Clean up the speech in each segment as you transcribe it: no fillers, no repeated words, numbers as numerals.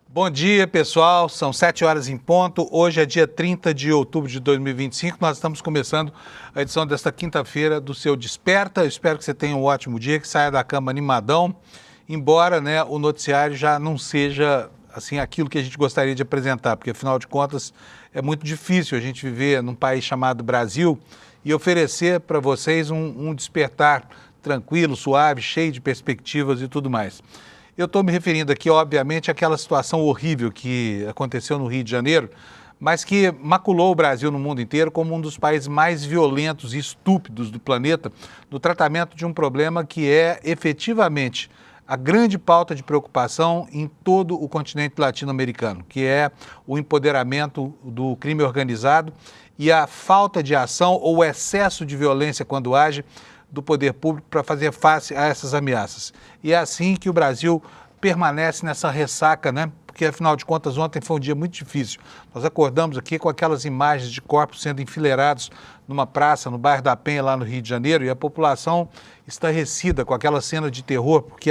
Bom dia, pessoal. São 7 horas em ponto. Hoje é dia 30 de outubro de 2025. Nós estamos começando a edição desta quinta-feira do seu Desperta. Eu espero que você tenha um ótimo dia, que saia da cama animadão, embora, o noticiário já não seja assim aquilo que a gente gostaria de apresentar, porque afinal de contas é muito difícil a gente viver num país chamado Brasil e oferecer para vocês um despertar tranquilo, suave, cheio de perspectivas e tudo mais. Eu estou me referindo aqui, obviamente, àquela situação horrível que aconteceu no Rio de Janeiro, mas que maculou o Brasil no mundo inteiro como um dos países mais violentos e estúpidos do planeta no tratamento de um problema que é efetivamente a grande pauta de preocupação em todo o continente latino-americano, que é o empoderamento do crime organizado e a falta de ação ou o excesso de violência quando age do poder público para fazer face a essas ameaças. E é assim que o Brasil permanece nessa ressaca, Porque, afinal de contas, ontem foi um dia muito difícil. Nós acordamos aqui com aquelas imagens de corpos sendo enfileirados numa praça, no bairro da Penha, lá no Rio de Janeiro, e a população estarrecida com aquela cena de terror, porque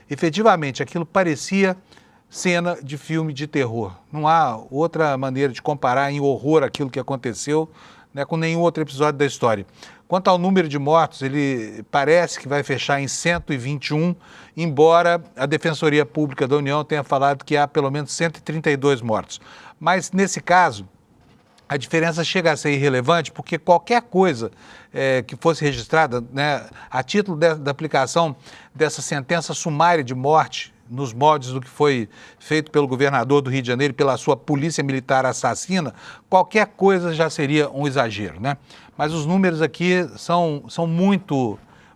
efetivamente, aquilo parecia cena de filme de terror. Não há outra maneira de comparar em horror aquilo que aconteceu, com nenhum outro episódio da história. Quanto ao número de mortos, ele parece que vai fechar em 121, embora a Defensoria Pública da União tenha falado que há pelo menos 132 mortos. Mas, nesse caso, a diferença chega a ser irrelevante, porque qualquer coisa que fosse registrada, a título da aplicação dessa sentença sumária de morte, nos moldes do que foi feito pelo governador do Rio de Janeiro e pela sua polícia militar assassina, qualquer coisa já seria um exagero, Mas os números aqui são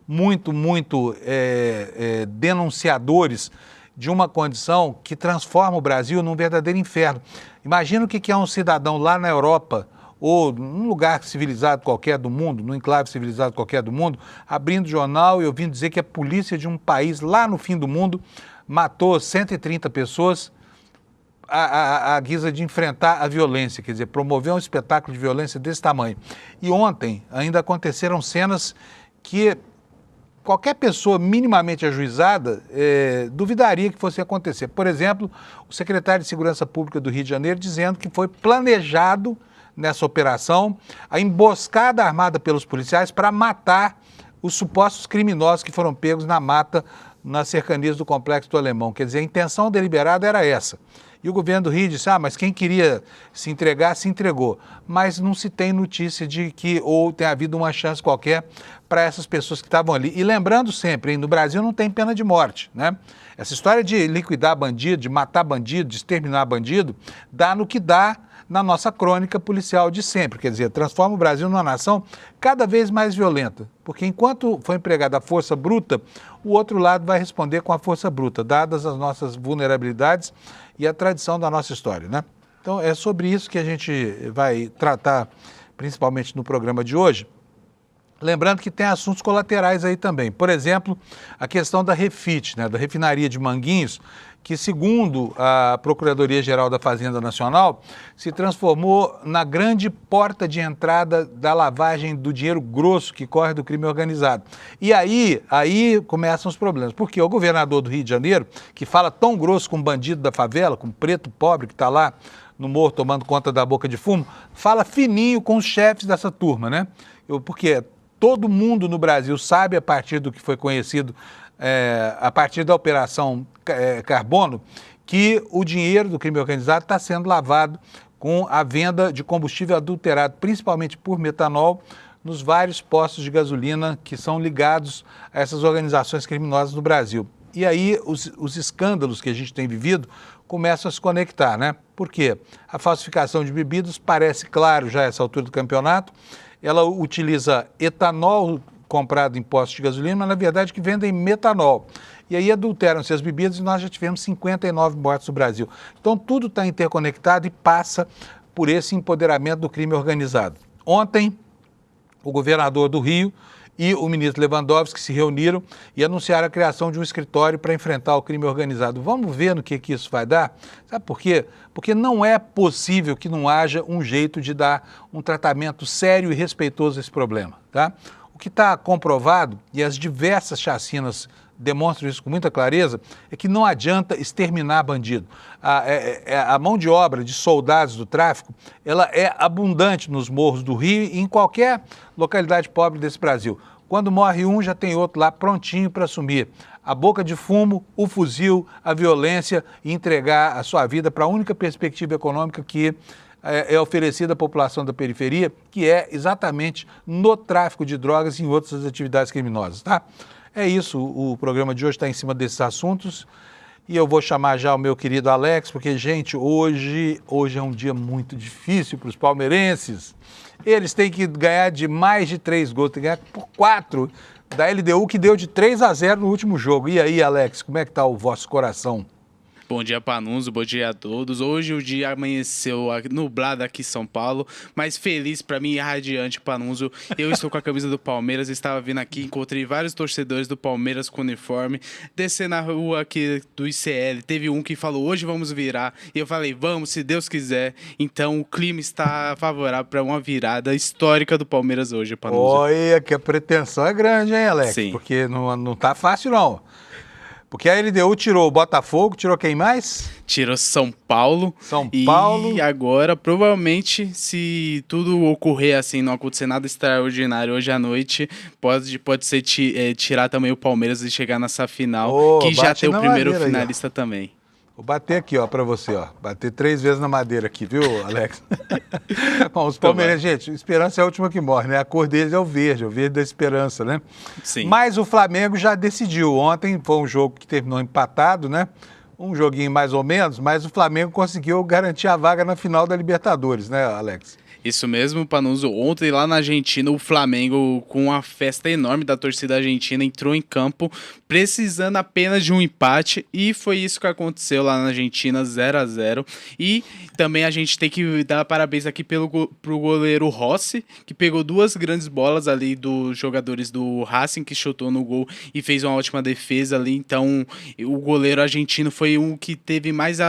muito denunciadores de uma condição que transforma o Brasil num verdadeiro inferno. Imagina o que é um cidadão lá na Europa ou num lugar civilizado qualquer do mundo, num enclave civilizado qualquer do mundo, abrindo jornal e ouvindo dizer que a polícia de um país lá no fim do mundo matou 130 pessoas à guisa de enfrentar a violência, quer dizer, promover um espetáculo de violência desse tamanho. E ontem ainda aconteceram cenas que qualquer pessoa minimamente ajuizada duvidaria que fosse acontecer. Por exemplo, o secretário de Segurança Pública do Rio de Janeiro dizendo que foi planejado nessa operação a emboscada armada pelos policiais para matar os supostos criminosos que foram pegos na mata nas cercanias do Complexo do Alemão. Quer dizer, a intenção deliberada era essa. E o governo do Rio disse, mas quem queria se entregar, se entregou. Mas não se tem notícia de que ou tenha havido uma chance qualquer para essas pessoas que estavam ali. E lembrando sempre, no Brasil não tem pena de morte, Essa história de liquidar bandido, de matar bandido, de exterminar bandido, dá no que dá na nossa crônica policial de sempre. Quer dizer, transforma o Brasil numa nação cada vez mais violenta. Porque enquanto for empregada a força bruta, o outro lado vai responder com a força bruta, dadas as nossas vulnerabilidades e a tradição da nossa história, Então, é sobre isso que a gente vai tratar, principalmente no programa de hoje. Lembrando que tem assuntos colaterais aí também. Por exemplo, a questão da Refit, da refinaria de Manguinhos, que, segundo a Procuradoria-Geral da Fazenda Nacional, se transformou na grande porta de entrada da lavagem do dinheiro grosso que corre do crime organizado. E aí começam os problemas, porque o governador do Rio de Janeiro, que fala tão grosso com o bandido da favela, com o preto pobre que está lá no morro tomando conta da boca de fumo, fala fininho com os chefes dessa turma, Porque todo mundo no Brasil sabe, a partir do que foi conhecido, a partir da Operação Carbono, que o dinheiro do crime organizado está sendo lavado com a venda de combustível adulterado, principalmente por metanol, nos vários postos de gasolina que são ligados a essas organizações criminosas no Brasil. E aí os escândalos que a gente tem vivido começam a se conectar, Por quê? A falsificação de bebidas parece claro já a essa altura do campeonato. Ela utiliza etanol comprado em postos de gasolina, mas na verdade que vendem metanol. E aí adulteram-se as bebidas e nós já tivemos 59 mortes no Brasil. Então tudo está interconectado e passa por esse empoderamento do crime organizado. Ontem, o governador do Rio e o ministro Lewandowski se reuniram e anunciaram a criação de um escritório para enfrentar o crime organizado. Vamos ver no que isso vai dar? Sabe por quê? Porque não é possível que não haja um jeito de dar um tratamento sério e respeitoso a esse problema, O que está comprovado, e as diversas chacinas demonstram isso com muita clareza, é que não adianta exterminar bandido. A mão de obra de soldados do tráfico, ela é abundante nos morros do Rio e em qualquer localidade pobre desse Brasil. Quando morre um, já tem outro lá prontinho para assumir a boca de fumo, o fuzil, a violência e entregar a sua vida para a única perspectiva econômica que é oferecida à população da periferia, que é exatamente no tráfico de drogas e em outras atividades criminosas, tá? É isso, o programa de hoje está em cima desses assuntos e eu vou chamar já o meu querido Alex, porque, gente, hoje é um dia muito difícil para os palmeirenses. Eles têm que ganhar de mais de 3 gols, tem que ganhar por 4 da LDU, que deu de 3-0 no último jogo. E aí, Alex, como é que está o vosso coração? Bom dia, Panunzio, bom dia a todos. Hoje o dia amanheceu nublado aqui em São Paulo, mas feliz para mim e radiante, Panunzio. Eu estou com a camisa do Palmeiras, estava vindo aqui, encontrei vários torcedores do Palmeiras com uniforme, descer na rua aqui do ICL, teve um que falou, hoje vamos virar, e eu falei, vamos, se Deus quiser. Então o clima está favorável para uma virada histórica do Palmeiras hoje, Panunzio. Olha, que a pretensão é grande, hein, Alex? Sim. Porque não tá fácil, não. Porque a LDU tirou o Botafogo, tirou quem mais? Tirou São Paulo. São Paulo. E agora, provavelmente, se tudo ocorrer assim, não acontecer nada extraordinário hoje à noite, pode ser tirar também o Palmeiras e chegar nessa final, que já tem o primeiro finalista aí, também. Vou bater aqui, ó, pra você, ó. Bater 3 vezes na madeira aqui, viu, Alex? Bom, os palmeirenses, gente, esperança é a última que morre, né? A cor deles é o verde da esperança, né? Sim. Mas o Flamengo já decidiu. Ontem foi um jogo que terminou empatado, né? Um joguinho mais ou menos, mas o Flamengo conseguiu garantir a vaga na final da Libertadores, né, Alex? Isso mesmo, Panunzio. Ontem lá na Argentina, o Flamengo, com uma festa enorme da torcida argentina, entrou em campo precisando apenas de um empate e foi isso que aconteceu lá na Argentina, 0-0. E também a gente tem que dar parabéns aqui pro goleiro Rossi, que pegou 2 grandes bolas ali dos jogadores do Racing, que chutou no gol e fez uma ótima defesa ali. Então, o goleiro argentino foi um que teve mais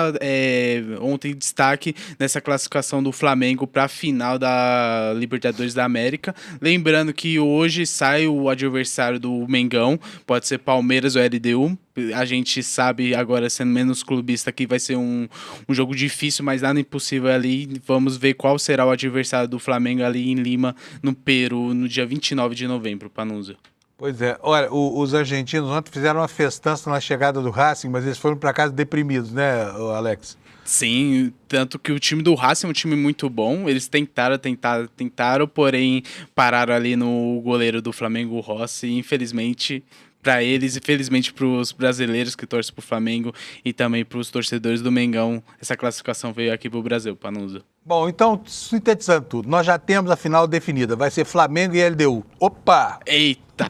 ontem destaque nessa classificação do Flamengo para a final da Libertadores da América. Lembrando que hoje sai o adversário do Mengão, pode ser Palmeiras ou LDU. A gente sabe, agora sendo menos clubista, que vai ser um jogo difícil, mas nada impossível ali. Vamos ver qual será o adversário do Flamengo ali em Lima, no Peru, no dia 29 de novembro, Panunzio. Pois é. Olha, os argentinos ontem fizeram uma festança na chegada do Racing, mas eles foram para casa deprimidos, né, Alex? Sim, tanto que o time do Racing é um time muito bom. Eles tentaram, porém pararam ali no goleiro do Flamengo, o Rossi, e infelizmente para eles e felizmente para os brasileiros que torcem para o Flamengo e também para os torcedores do Mengão, essa classificação veio aqui para o Brasil, Panunzio. Bom, então, sintetizando tudo, nós já temos a final definida, vai ser Flamengo e LDU. Opa! Eita!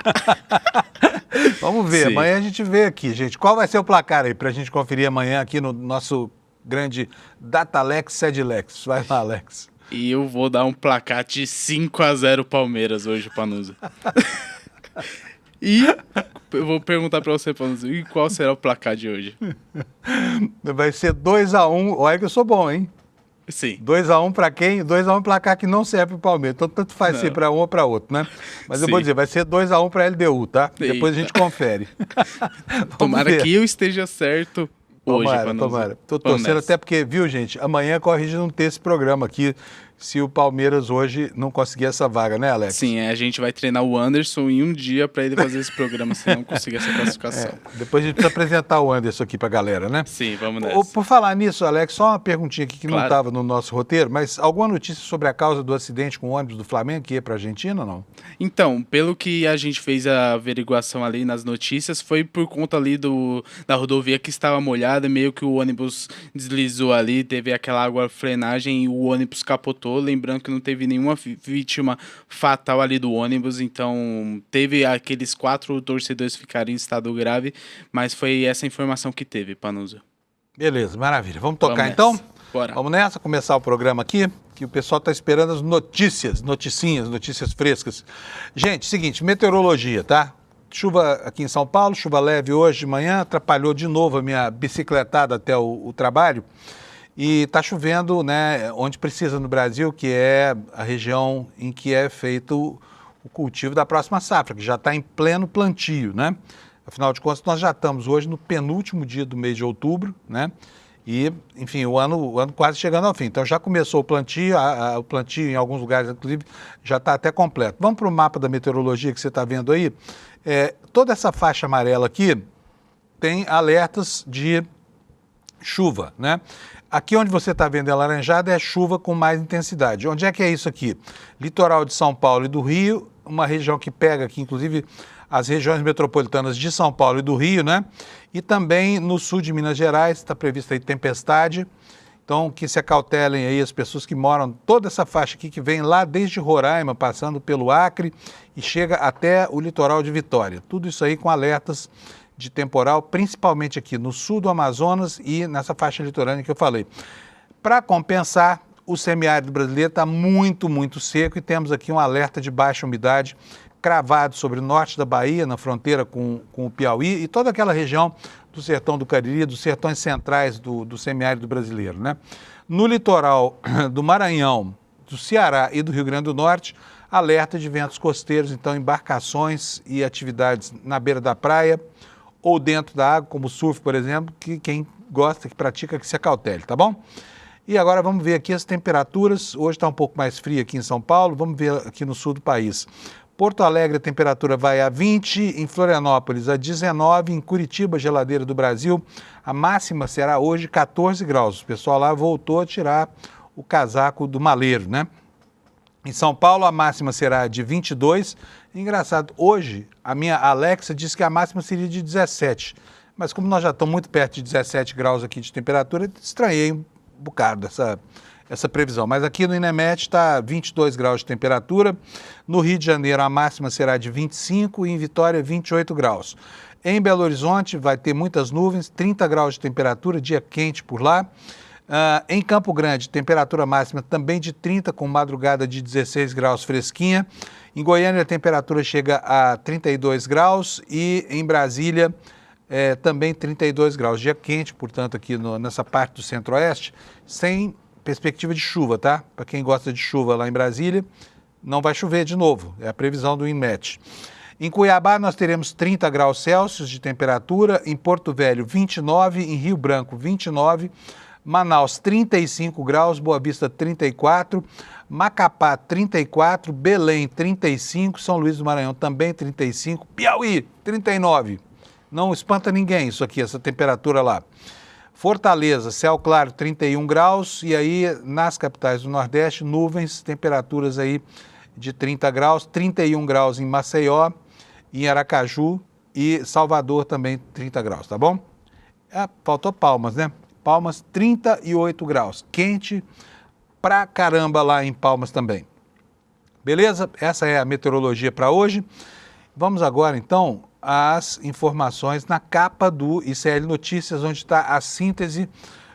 Vamos ver, Sim. Amanhã a gente vê aqui, gente. Qual vai ser o placar aí para a gente conferir amanhã aqui no nosso grande Datalex Sedlex? Vai lá, Alex. E eu vou dar um placar de 5-0 Palmeiras hoje, Panunzio. E eu vou perguntar pra você, Panunzio, e qual será o placar de hoje? Vai ser 2-1. Olha que eu sou bom, hein? Sim. 2-1 pra quem? 2-1 placar que não serve pro Palmeiras. Então, tanto faz ser pra um ou pra outro, né? Mas eu vou dizer, vai ser 2-1 pra LDU, tá? Eita. Depois a gente confere. Tomara que eu esteja certo hoje, Panunzio. Tomara. Tô torcendo até porque, viu, gente? Amanhã corre de não ter esse programa aqui, se o Palmeiras hoje não conseguir essa vaga, né, Alex? Sim, a gente vai treinar o Anderson em um dia para ele fazer esse programa, se não conseguir essa classificação. Depois a gente precisa apresentar o Anderson aqui pra galera, né? Sim, vamos nessa. Por falar nisso, Alex, só uma perguntinha aqui que Claro. não estava no nosso roteiro, mas alguma notícia sobre a causa do acidente com o ônibus do Flamengo que ia pra Argentina ou não? Então, pelo que a gente fez a averiguação ali nas notícias, foi por conta ali da rodovia que estava molhada, meio que o ônibus deslizou ali, teve aquela água frenagem e o ônibus capotou, lembrando que não teve nenhuma vítima fatal ali do ônibus, então teve aqueles 4 torcedores ficarem em estado grave, mas foi essa informação que teve, Panunzio. Beleza, maravilha. Vamos tocar Vamos então? nessa. Bora. Vamos nessa, começar o programa aqui, que o pessoal está esperando as notícias frescas. Gente, seguinte, meteorologia, tá? Chuva aqui em São Paulo, chuva leve hoje de manhã, atrapalhou de novo a minha bicicletada até o trabalho. E está chovendo, né, onde precisa no Brasil, que é a região em que é feito o cultivo da próxima safra, que já está em pleno plantio, né? Afinal de contas, nós já estamos hoje no penúltimo dia do mês de outubro, né? E, enfim, o ano quase chegando ao fim. Então já começou o plantio, o plantio em alguns lugares, inclusive, já está até completo. Vamos para o mapa da meteorologia que você está vendo aí. Toda essa faixa amarela aqui tem alertas de chuva, né? Aqui onde você está vendo alaranjada é chuva com mais intensidade. Onde é que é isso aqui? Litoral de São Paulo e do Rio, uma região que pega aqui, inclusive, as regiões metropolitanas de São Paulo e do Rio, né? E também no sul de Minas Gerais está prevista aí tempestade. Então, que se acautelem aí as pessoas que moram, toda essa faixa aqui que vem lá desde Roraima, passando pelo Acre e chega até o litoral de Vitória. Tudo isso aí com alertas de temporal, principalmente aqui no sul do Amazonas e nessa faixa litorânea que eu falei. Para compensar, o semiárido brasileiro está muito, muito seco e temos aqui um alerta de baixa umidade cravado sobre o norte da Bahia, na fronteira com o Piauí e toda aquela região do sertão do Cariri, dos sertões centrais do semiárido brasileiro, né? No litoral do Maranhão, do Ceará e do Rio Grande do Norte, alerta de ventos costeiros, então embarcações e atividades na beira da praia ou dentro da água, como surf, por exemplo, que quem gosta, que pratica, que se acautele, tá bom? E agora vamos ver aqui as temperaturas. Hoje está um pouco mais frio aqui em São Paulo, vamos ver aqui no sul do país. Porto Alegre a temperatura vai a 20, em Florianópolis a 19, em Curitiba, geladeira do Brasil, a máxima será hoje 14 graus. O pessoal lá voltou a tirar o casaco do maleiro, né? Em São Paulo a máxima será de 22. Engraçado, hoje a minha Alexa disse que a máxima seria de 17, mas como nós já estamos muito perto de 17 graus aqui de temperatura, estranhei um bocado essa previsão. Mas aqui no INEMET está 22 graus de temperatura. No Rio de Janeiro a máxima será de 25 e em Vitória 28 graus. Em Belo Horizonte vai ter muitas nuvens, 30 graus de temperatura, dia quente por lá. Em Campo Grande, temperatura máxima também de 30, com madrugada de 16 graus fresquinha. Em Goiânia a temperatura chega a 32 graus e em Brasília também 32 graus. Dia quente, portanto, aqui nessa parte do centro-oeste, sem perspectiva de chuva, tá? Para quem gosta de chuva lá em Brasília, não vai chover de novo, é a previsão do INMET. Em Cuiabá nós teremos 30 graus Celsius de temperatura, em Porto Velho 29, em Rio Branco 29, Manaus 35 graus, Boa Vista 34, Macapá 34, Belém 35, São Luís do Maranhão também 35, Piauí 39. Não espanta ninguém isso aqui, essa temperatura lá. Fortaleza, céu claro, 31 graus, e aí nas capitais do Nordeste, nuvens, temperaturas aí de 30 graus, 31 graus em Maceió, em Aracaju e Salvador também 30 graus, tá bom? Faltou Palmas, né? Palmas, 38 graus, quente pra caramba lá em Palmas também. Beleza? Essa é a meteorologia para hoje. Vamos agora, então, às informações na capa do ICL Notícias, onde está a síntese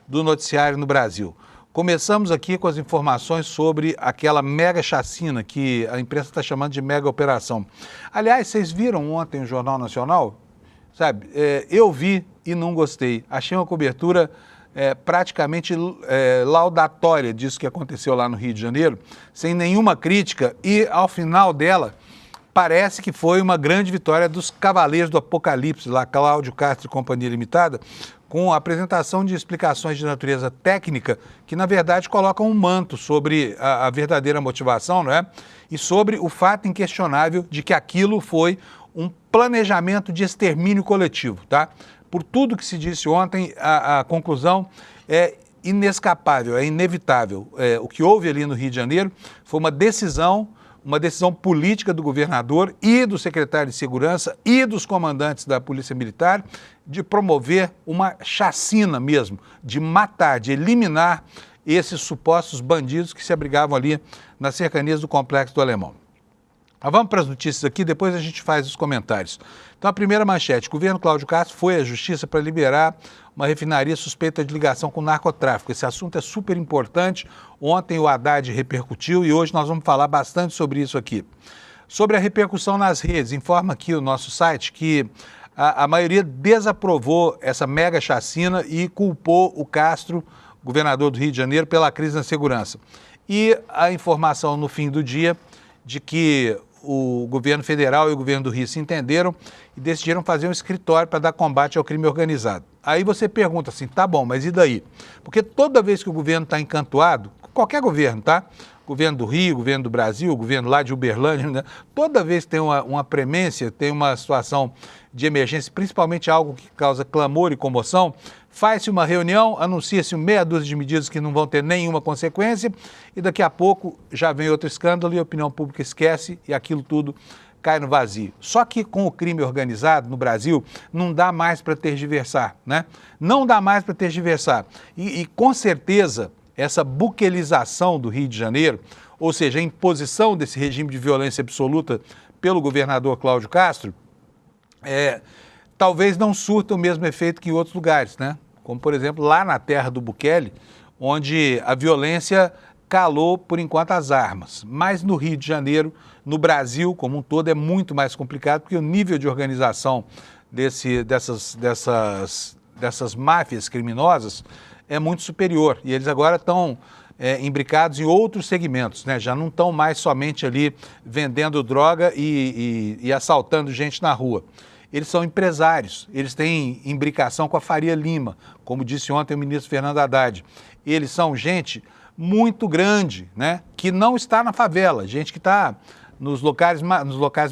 do noticiário no Brasil. Começamos aqui com as informações sobre aquela mega chacina que a imprensa está chamando de mega operação. Aliás, vocês viram ontem o Jornal Nacional? Sabe, eu vi e não gostei. Achei uma cobertura praticamente laudatória disso que aconteceu lá no Rio de Janeiro, sem nenhuma crítica, e ao final dela parece que foi uma grande vitória dos Cavaleiros do Apocalipse, lá Cláudio Castro e Companhia Limitada, com a apresentação de explicações de natureza técnica que, na verdade, colocam um manto sobre a verdadeira motivação, não é? E sobre o fato inquestionável de que aquilo foi um planejamento de extermínio coletivo, tá? Por tudo que se disse ontem, a conclusão é inescapável, é inevitável. O que houve ali no Rio de Janeiro foi uma decisão política do governador e do secretário de Segurança e dos comandantes da Polícia Militar de promover uma chacina mesmo, de matar, de eliminar esses supostos bandidos que se abrigavam ali nas cercanias do Complexo do Alemão. Mas vamos para as notícias aqui, depois a gente faz os comentários. Então, a primeira manchete: o governo Cláudio Castro foi à justiça para liberar uma refinaria suspeita de ligação com o narcotráfico. Esse assunto é super importante. Ontem o Haddad repercutiu e hoje nós vamos falar bastante sobre isso aqui. Sobre a repercussão nas redes, informa aqui o nosso site que a maioria desaprovou essa mega chacina e culpou o Castro, governador do Rio de Janeiro, pela crise na segurança. E a informação no fim do dia de que o governo federal e o governo do Rio se entenderam e decidiram fazer um escritório para dar combate ao crime organizado. Aí você pergunta assim, tá bom, mas e daí? Porque toda vez que o governo está encantoado, qualquer governo, tá? Governo do Rio, governo do Brasil, governo lá de Uberlândia, né? Toda vez que tem uma premência, tem uma situação de emergência, principalmente algo que causa clamor e comoção, faz-se uma reunião, anuncia-se meia dúzia de medidas que não vão ter nenhuma consequência e daqui a pouco já vem outro escândalo e a opinião pública esquece e aquilo tudo cai no vazio. Só que com o crime organizado no Brasil não dá mais para tergiversar, né? Não dá mais para tergiversar. E com certeza essa buquelização do Rio de Janeiro, ou seja, a imposição desse regime de violência absoluta pelo governador Cláudio Castro, talvez não surta o mesmo efeito que em outros lugares, né? Como, por exemplo, lá na terra do Bukele, onde a violência calou, por enquanto, as armas. Mas no Rio de Janeiro, no Brasil como um todo, é muito mais complicado, porque o nível de organização dessas máfias criminosas é muito superior. E eles agora estão imbricados em outros segmentos, né? Já não estão mais somente ali vendendo droga e assaltando gente na rua. Eles são empresários, eles têm imbricação com a Faria Lima, como disse ontem o ministro Fernando Haddad. Eles são gente muito grande, né? Que não está na favela, gente que está nos locais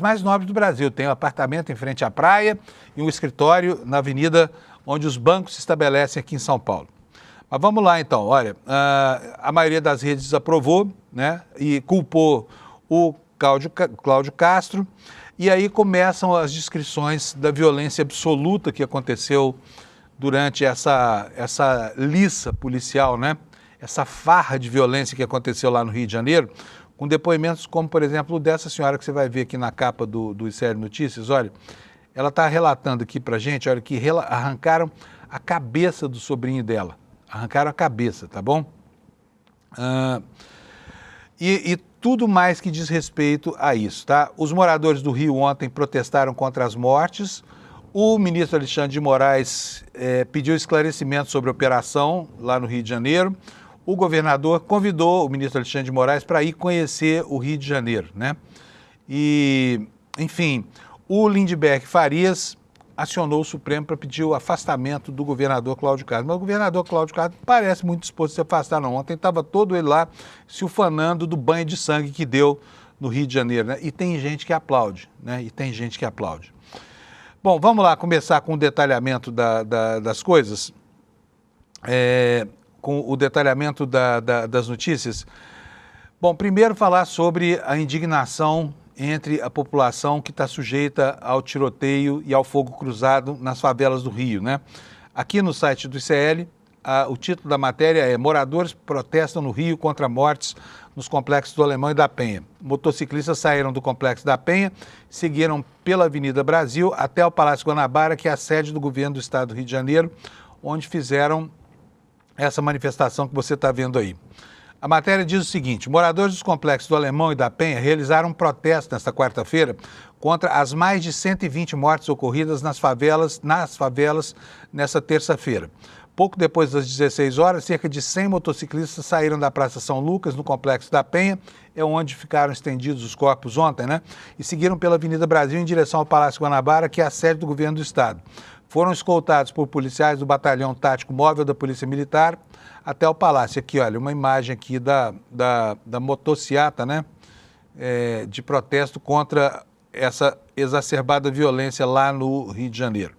mais nobres do Brasil. Tem um apartamento em frente à praia e um escritório na avenida onde os bancos se estabelecem aqui em São Paulo. Mas vamos lá então, olha, a maioria das redes desaprovou, né? E culpou o Cláudio Castro. E aí começam as descrições da violência absoluta que aconteceu durante essa liça policial, né? Essa farra de violência que aconteceu lá no Rio de Janeiro, com depoimentos como, por exemplo, dessa senhora que você vai ver aqui na capa do Série Notícias. Olha, ela está relatando aqui para a gente, olha, que arrancaram a cabeça do sobrinho dela. Arrancaram a cabeça, tá bom? E tudo mais que diz respeito a isso, tá? Os moradores do Rio ontem protestaram contra as mortes. O ministro Alexandre de Moraes pediu esclarecimento sobre a operação lá no Rio de Janeiro. O governador convidou o ministro Alexandre de Moraes para ir conhecer o Rio de Janeiro, né? E, enfim, o Lindbergh Farias acionou o Supremo para pedir o afastamento do governador Cláudio Castro. Mas o governador Cláudio Castro parece muito disposto a se afastar, não. Ontem estava todo ele lá se ufanando do banho de sangue que deu no Rio de Janeiro, né? E tem gente que aplaude, né? E tem gente que aplaude. Bom, vamos lá começar com o detalhamento das coisas, com o detalhamento das notícias. Bom, primeiro falar sobre a indignação entre a população que está sujeita ao tiroteio e ao fogo cruzado nas favelas do Rio, né? Aqui no site do ICL, o título da matéria é "Moradores protestam no Rio contra mortes nos complexos do Alemão e da Penha". Motociclistas saíram do complexo da Penha, seguiram pela Avenida Brasil até o Palácio Guanabara, que é a sede do governo do estado do Rio de Janeiro, onde fizeram essa manifestação que você está vendo aí. A matéria diz o seguinte: moradores dos complexos do Alemão e da Penha realizaram um protesto nesta quarta-feira contra as mais de 120 mortes ocorridas nas favelas nessa terça-feira. Pouco depois das 16 horas, cerca de 100 motociclistas saíram da Praça São Lucas, no Complexo da Penha, é onde ficaram estendidos os corpos ontem, né? E seguiram pela Avenida Brasil em direção ao Palácio Guanabara, que é a sede do governo do estado. Foram escoltados por policiais do Batalhão Tático Móvel da Polícia Militar até o Palácio. Aqui, olha, uma imagem aqui da motociata, né? De protesto contra essa exacerbada violência lá no Rio de Janeiro.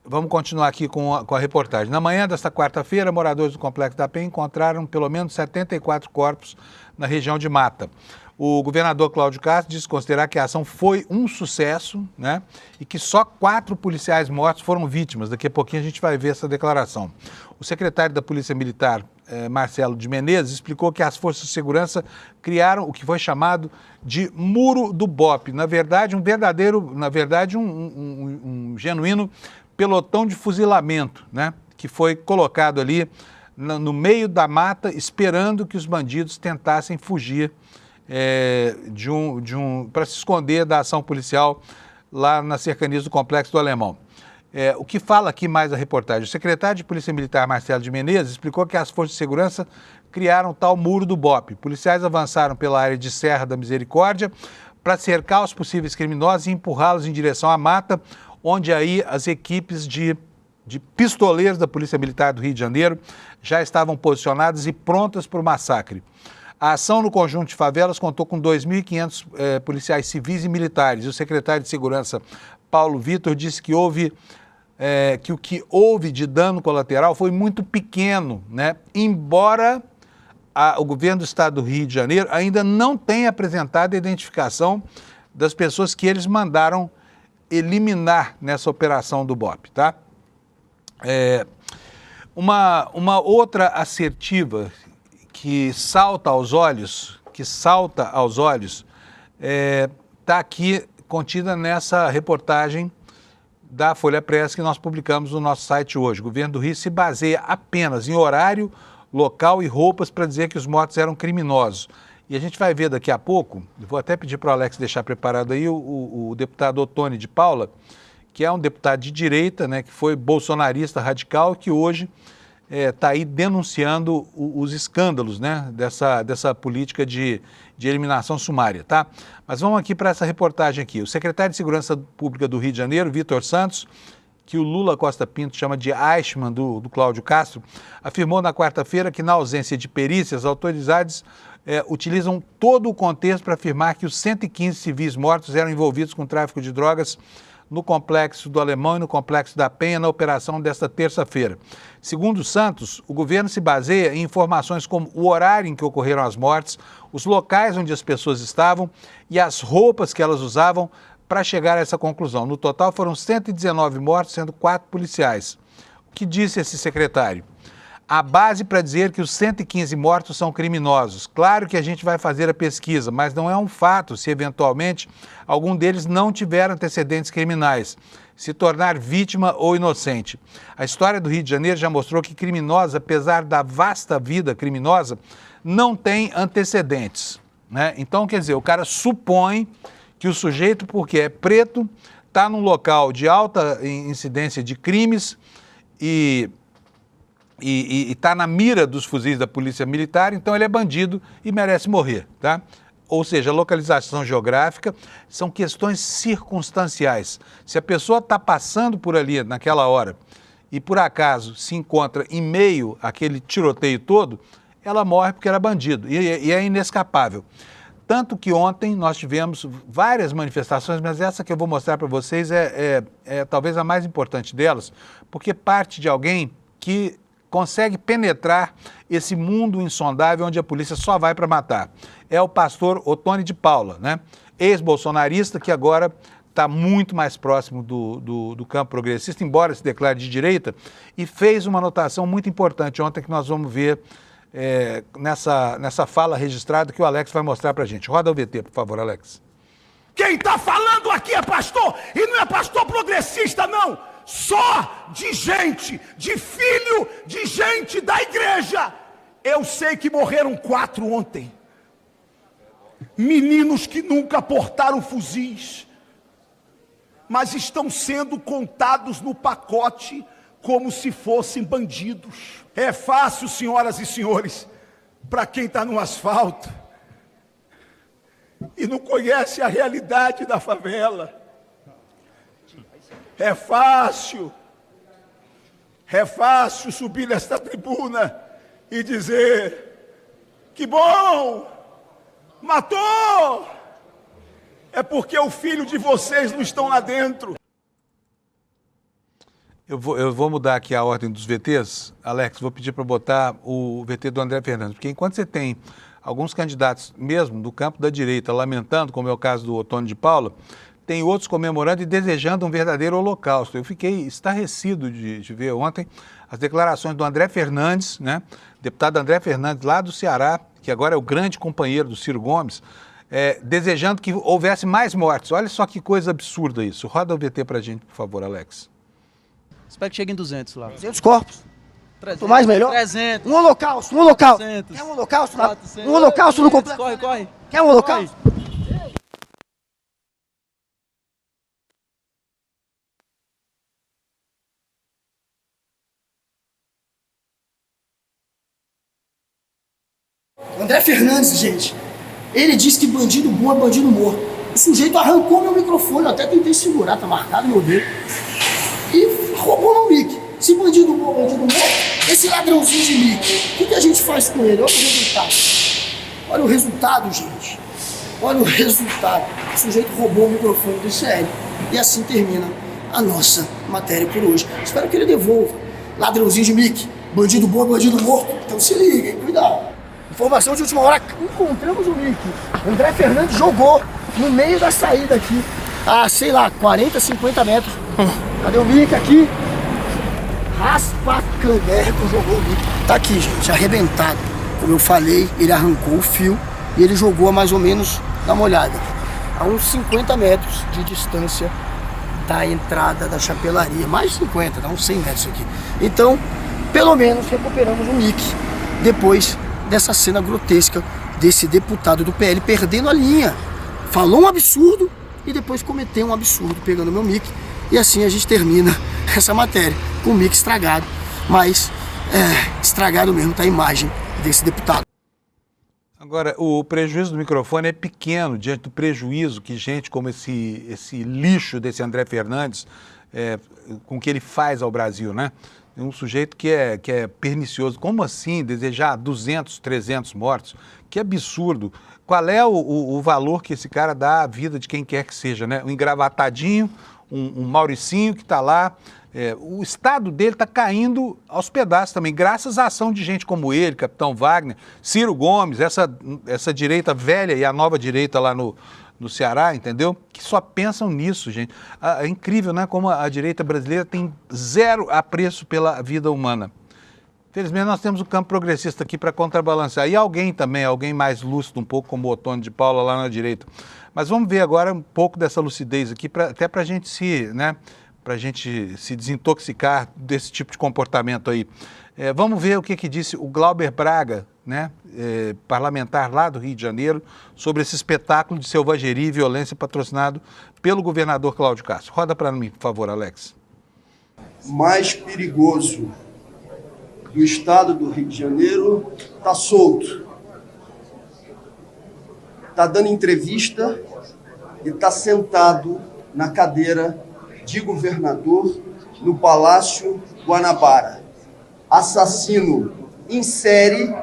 Vamos continuar aqui com a reportagem. Na manhã desta quarta-feira, moradores do Complexo da Penha encontraram pelo menos 74 corpos na região de Mata. O governador Cláudio Castro disse considerar que a ação foi um sucesso, né? E que só 4 policiais mortos foram vítimas. Daqui a pouquinho a gente vai ver essa declaração. O secretário da Polícia Militar, Marcelo de Menezes, explicou que as forças de segurança criaram o que foi chamado de Muro do BOPE. Na verdade, um genuíno pelotão de fuzilamento, né? Que foi colocado ali no meio da mata, esperando que os bandidos tentassem fugir para se esconder da ação policial lá nas cercanias do Complexo do Alemão. O que fala aqui mais a reportagem? O secretário de Polícia Militar, Marcelo de Menezes, explicou que as forças de segurança criaram tal muro do BOPE. Policiais avançaram pela área de Serra da Misericórdia para cercar os possíveis criminosos e empurrá-los em direção à mata, onde aí as equipes de pistoleiros da Polícia Militar do Rio de Janeiro já estavam posicionadas e prontas para o massacre. A ação no conjunto de favelas contou com 2.500 policiais civis e militares. E o secretário de Segurança, Paulo Vitor, disse que o que houve de dano colateral foi muito pequeno, né? Embora o governo do estado do Rio de Janeiro ainda não tenha apresentado a identificação das pessoas que eles mandaram eliminar nessa operação do BOPE, tá? Uma outra assertiva que salta aos olhos, está aqui contida nessa reportagem da Folha Press que nós publicamos no nosso site hoje. O governo do Rio se baseia apenas em horário, local e roupas para dizer que os mortos eram criminosos. E a gente vai ver daqui a pouco, vou até pedir para o Alex deixar preparado aí, o deputado Ottoni de Paula, que é um deputado de direita, né, que foi bolsonarista radical, que hoje está aí denunciando os escândalos, né, dessa política de eliminação sumária, tá? Mas vamos aqui para essa reportagem aqui. O secretário de Segurança Pública do Rio de Janeiro, Vitor Santos, que o Lula Costa Pinto chama de Eichmann do Cláudio Castro, afirmou na quarta-feira que, na ausência de perícias, as autoridades utilizam todo o contexto para afirmar que os 115 civis mortos eram envolvidos com tráfico de drogas no Complexo do Alemão e no Complexo da Penha, na operação desta terça-feira. Segundo Santos, o governo se baseia em informações como o horário em que ocorreram as mortes, os locais onde as pessoas estavam e as roupas que elas usavam para chegar a essa conclusão. No total foram 119 mortos, sendo 4 policiais. O que disse esse secretário? A base para dizer que os 115 mortos são criminosos. Claro que a gente vai fazer a pesquisa, mas não é um fato se eventualmente algum deles não tiver antecedentes criminais, se tornar vítima ou inocente. A história do Rio de Janeiro já mostrou que criminosos, apesar da vasta vida criminosa, não tem antecedentes, né? Então, quer dizer, o cara supõe que o sujeito, porque é preto, está num local de alta incidência de crimes e está na mira dos fuzis da Polícia Militar, então ele é bandido e merece morrer, tá? Ou seja, localização geográfica são questões circunstanciais. Se a pessoa está passando por ali naquela hora e por acaso se encontra em meio àquele tiroteio todo, ela morre porque era bandido e é inescapável. Tanto que ontem nós tivemos várias manifestações, mas essa que eu vou mostrar para vocês é talvez a mais importante delas, porque parte de alguém que consegue penetrar esse mundo insondável onde a polícia só vai para matar. É o pastor Ottoni de Paula, né? Ex-bolsonarista que agora está muito mais próximo do campo progressista, embora se declare de direita, e fez uma anotação muito importante ontem que nós vamos ver nessa fala registrada que o Alex vai mostrar para a gente. Roda o VT, por favor, Alex. Quem está falando aqui é pastor, e não é pastor progressista, não. Só de gente, de filho de gente da igreja. Eu sei que morreram 4 ontem. Meninos que nunca portaram fuzis, mas estão sendo contados no pacote como se fossem bandidos. É fácil, senhoras e senhores, para quem está no asfalto e não conhece a realidade da favela. É fácil subir nesta tribuna e dizer: que bom, matou, é porque o filho de vocês não estão lá dentro. Eu vou mudar aqui a ordem dos VTs, Alex, vou pedir para botar o VT do André Fernandes, porque enquanto você tem alguns candidatos mesmo do campo da direita lamentando, como é o caso do Ottoni de Paula, tem outros comemorando e desejando um verdadeiro holocausto. Eu fiquei estarrecido de ver ontem as declarações do André Fernandes, né? Deputado André Fernandes, lá do Ceará, que agora é o grande companheiro do Ciro Gomes, desejando que houvesse mais mortes. Olha só que coisa absurda isso. Roda o VT pra gente, por favor, Alex. Espero que chegue em 200 lá. 200 corpos? 300. Mais melhor? 300. Um holocausto. Quer um holocausto? 400. Um holocausto no complexo? Corre. Quer um holocausto? André Fernandes, gente, ele disse que bandido bom é bandido morto. O sujeito arrancou meu microfone, eu até tentei segurar, tá marcado meu dedo, e roubou meu mic. Se bandido bom, bandido morto, esse ladrãozinho de mic, o que a gente faz com ele? Olha o resultado. Olha o resultado, gente. Olha o resultado. O sujeito roubou o microfone do ICL. E assim termina a nossa matéria por hoje. Espero que ele devolva. Ladrãozinho de mic, bandido bom, bandido morto. Então se liga, hein? Cuidado. Informação de última hora, encontramos o mic. André Fernandes jogou no meio da saída aqui, a, sei lá, 40, 50 metros. Cadê o mic aqui? Raspa Caneco jogou o mic. Tá aqui, gente, arrebentado. Como eu falei, ele arrancou o fio e ele jogou a mais ou menos, dá uma olhada, a uns 50 metros de distância da entrada da chapelaria. Mais de 50, dá uns 100 metros aqui. Então, pelo menos recuperamos o mic depois dessa cena grotesca desse deputado do PL perdendo a linha. Falou um absurdo e depois cometeu um absurdo pegando meu mic. E assim a gente termina essa matéria com o mic estragado. Mas estragado mesmo tá a imagem desse deputado. Agora, o prejuízo do microfone é pequeno diante do prejuízo que gente como esse lixo desse André Fernandes, com que ele faz ao Brasil, né? Um sujeito que é pernicioso. Como assim desejar 200, 300 mortos? Que absurdo. Qual é o valor que esse cara dá à vida de quem quer que seja, né? Um engravatadinho, um Mauricinho que está lá. O estado dele está caindo aos pedaços também, graças à ação de gente como ele, Capitão Wagner, Ciro Gomes, essa direita velha e a nova direita lá no Ceará, entendeu? Que só pensam nisso, gente. É incrível, né? Como a direita brasileira tem zero apreço pela vida humana. Felizmente nós temos o campo progressista aqui para contrabalancear. E alguém mais lúcido um pouco, como o Otônio de Paula lá na direita. Mas vamos ver agora um pouco dessa lucidez aqui, até para a gente se desintoxicar desse tipo de comportamento aí. Vamos ver o que disse o Glauber Braga, né, parlamentar lá do Rio de Janeiro, sobre esse espetáculo de selvageria e violência patrocinado pelo governador Cláudio Castro. Roda para mim, por favor, Alex. Mais perigoso do estado do Rio de Janeiro está solto. Está dando entrevista e está sentado na cadeira de governador no Palácio Guanabara. Assassino em série,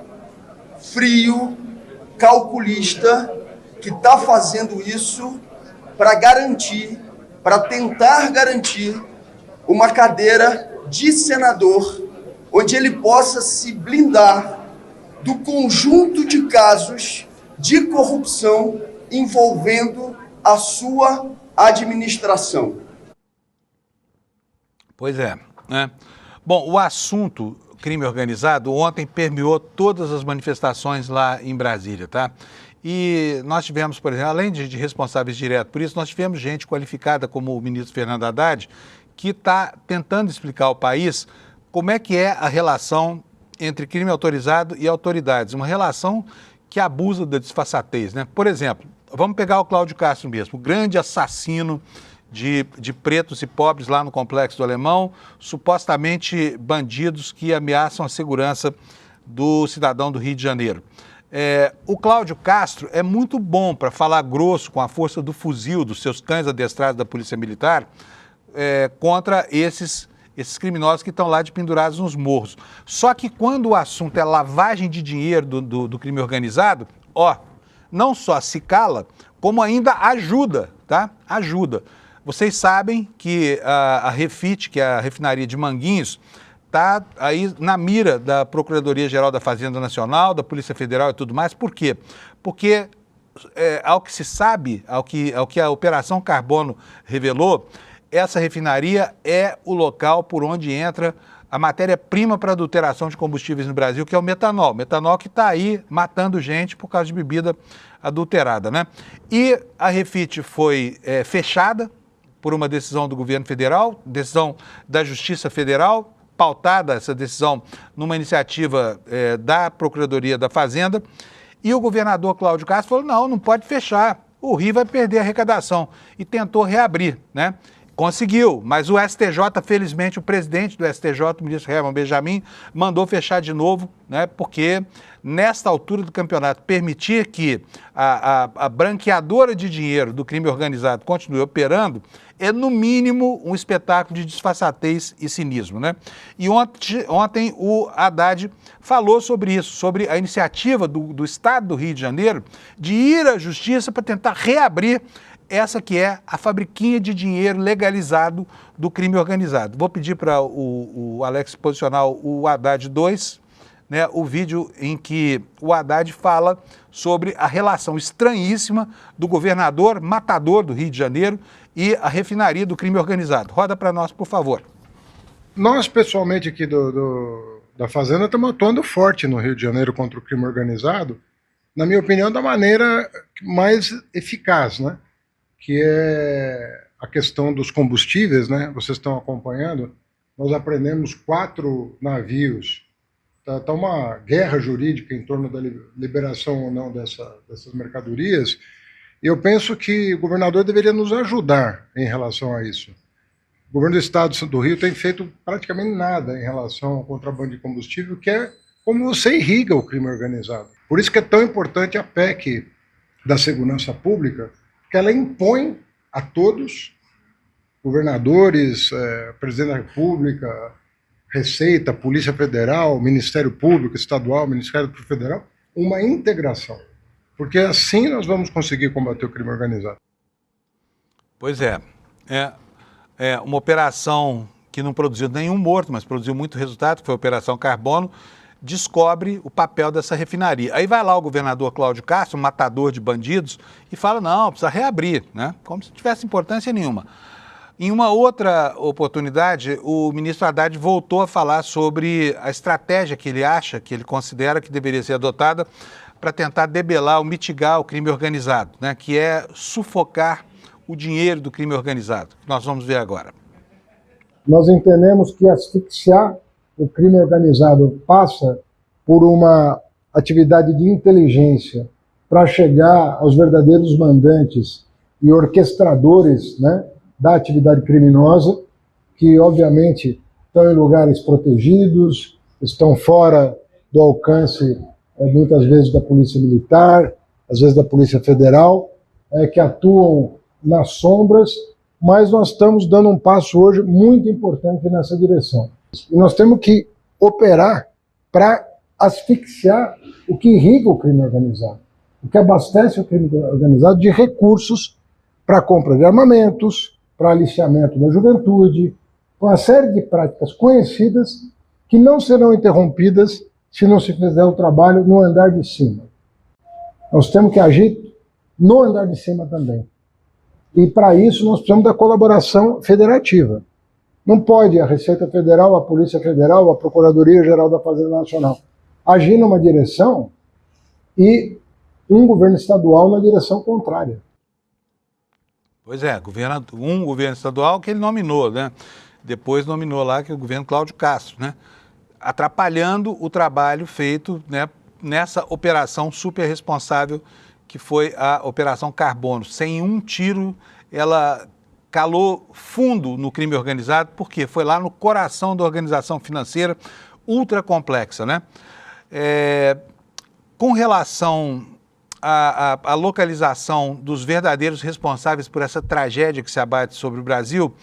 frio, calculista, que está fazendo isso para tentar garantir uma cadeira de senador, onde ele possa se blindar do conjunto de casos de corrupção envolvendo a sua administração. Pois é, né? Bom, o assunto crime organizado ontem permeou todas as manifestações lá em Brasília, tá? E nós tivemos, por exemplo, além de responsáveis diretos por isso, nós tivemos gente qualificada como o ministro Fernando Haddad, que está tentando explicar ao país como é que é a relação entre crime autorizado e autoridades, uma relação que abusa da disfarçatez, né? Por exemplo, vamos pegar o Cláudio Castro mesmo, o grande assassino de pretos e pobres lá no Complexo do Alemão, supostamente bandidos que ameaçam a segurança do cidadão do Rio de Janeiro. O Cláudio Castro é muito bom para falar grosso com a força do fuzil dos seus cães adestrados da Polícia Militar contra esses criminosos que estão lá de pendurados nos morros. Só que quando o assunto é lavagem de dinheiro do crime organizado, não só se cala, como ainda ajuda, tá? Ajuda. Vocês sabem que a Refit, que é a refinaria de Manguinhos, está aí na mira da Procuradoria-Geral da Fazenda Nacional, da Polícia Federal e tudo mais. Por quê? Porque, ao que se sabe, ao que a Operação Carbono revelou, essa refinaria é o local por onde entra a matéria-prima para adulteração de combustíveis no Brasil, que é o metanol. Metanol que está aí matando gente por causa de bebida adulterada, né? E a Refit foi fechada por uma decisão do governo federal, decisão da Justiça Federal, pautada essa decisão numa iniciativa da Procuradoria da Fazenda, e o governador Cláudio Castro falou, não pode fechar, o Rio vai perder a arrecadação, e tentou reabrir, né? Conseguiu, mas o STJ, felizmente, o presidente do STJ, o ministro Herman Benjamin, mandou fechar de novo, né, porque nesta altura do campeonato permitir que a branqueadora de dinheiro do crime organizado continue operando é, no mínimo, um espetáculo de disfarçatez e cinismo, né? E ontem o Haddad falou sobre isso, sobre a iniciativa do Estado do Rio de Janeiro de ir à justiça para tentar reabrir essa que é a fabriquinha de dinheiro legalizado do crime organizado. Vou pedir para o Alex posicionar o Haddad 2, né, o vídeo em que o Haddad fala sobre a relação estranhíssima do governador matador do Rio de Janeiro e a refinaria do crime organizado. Roda para nós, por favor. Nós, pessoalmente, aqui da Fazenda, estamos atuando forte no Rio de Janeiro contra o crime organizado, na minha opinião, da maneira mais eficaz, né? Que é a questão dos combustíveis, né? Vocês estão acompanhando. Nós apreendemos 4 navios. Está uma guerra jurídica em torno da liberação ou não dessas mercadorias. E eu penso que o governador deveria nos ajudar em relação a isso. O governo do Estado do Rio tem feito praticamente nada em relação ao contrabando de combustível, que é como você irriga o crime organizado. Por isso que é tão importante a PEC da segurança pública, que ela impõe a todos, governadores, presidente da República, Receita, Polícia Federal, Ministério Público Estadual, Ministério Federal, uma integração. Porque assim nós vamos conseguir combater o crime organizado. Pois é. É uma operação que não produziu nenhum morto, mas produziu muito resultado, que foi a Operação Carbono, descobre o papel dessa refinaria. Aí vai lá o governador Cláudio Castro, um matador de bandidos, e fala, não, precisa reabrir, né? Como se não tivesse importância nenhuma. Em uma outra oportunidade, o ministro Haddad voltou a falar sobre a estratégia que ele acha, que ele considera que deveria ser adotada para tentar debelar ou mitigar o crime organizado, né? Que é sufocar o dinheiro do crime organizado. Nós vamos ver agora. Nós entendemos que asfixiar o crime organizado passa por uma atividade de inteligência para chegar aos verdadeiros mandantes e orquestradores, né, da atividade criminosa, que obviamente estão em lugares protegidos, estão fora do alcance, muitas vezes, da Polícia Militar, às vezes da Polícia Federal, que atuam nas sombras, mas nós estamos dando um passo hoje muito importante nessa direção. E nós temos que operar para asfixiar o que irriga o crime organizado, o que abastece o crime organizado de recursos para compra de armamentos, para aliciamento da juventude, uma série de práticas conhecidas que não serão interrompidas se não se fizer o trabalho no andar de cima. Nós temos que agir no andar de cima também. E para isso nós precisamos da colaboração federativa. Não pode a Receita Federal, a Polícia Federal, a Procuradoria-Geral da Fazenda Nacional agir numa direção e um governo estadual na direção contrária. Pois é, um governo estadual que ele nominou, né? Depois nominou lá que é o governo Cláudio Castro, né? Atrapalhando o trabalho feito, né, nessa operação super responsável que foi a Operação Carbono. Sem um tiro, ela calou fundo no crime organizado, porque foi lá no coração da organização financeira ultra complexa, né? Com relação à localização dos verdadeiros responsáveis por essa tragédia que se abate sobre o Brasil,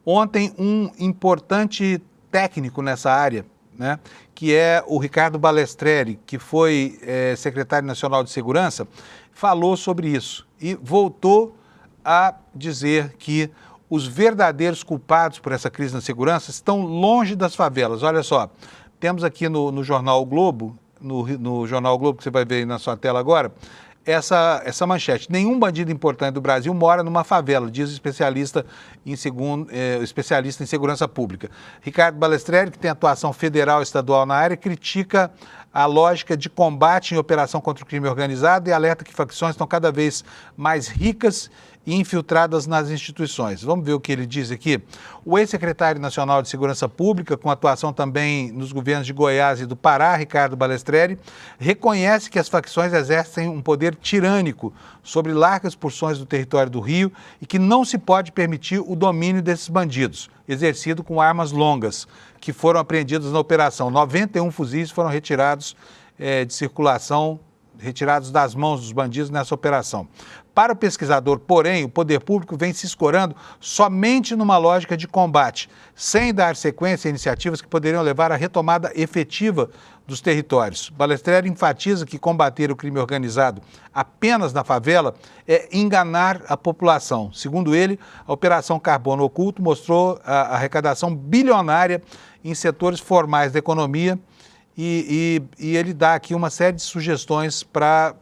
ontem um importante técnico nessa área, né, que é o Ricardo Balestreri, que foi secretário nacional de segurança, falou sobre isso e voltou a dizer que os verdadeiros culpados por essa crise na segurança estão longe das favelas. Olha só, temos aqui no Jornal o Globo, no Jornal o Globo, que você vai ver aí na sua tela agora, essa manchete. Nenhum bandido importante do Brasil mora numa favela, diz o especialista em segurança pública. Ricardo Balestreri, que tem atuação federal e estadual na área, critica a lógica de combate em operação contra o crime organizado e alerta que facções estão cada vez mais ricas e infiltradas nas instituições. Vamos ver o que ele diz aqui. O ex-secretário nacional de Segurança Pública, com atuação também nos governos de Goiás e do Pará, Ricardo Balestreri, reconhece que as facções exercem um poder tirânico sobre largas porções do território do Rio e que não se pode permitir o domínio desses bandidos, exercido com armas longas, que foram apreendidos na operação. 91 fuzis foram retirados de circulação, retirados das mãos dos bandidos nessa operação. Para o pesquisador, porém, o poder público vem se escorando somente numa lógica de combate, sem dar sequência a iniciativas que poderiam levar à retomada efetiva dos territórios. Balestreri enfatiza que combater o crime organizado apenas na favela é enganar a população. Segundo ele, a Operação Carbono Oculto mostrou a arrecadação bilionária em setores formais da economia e ele dá aqui uma série de sugestões para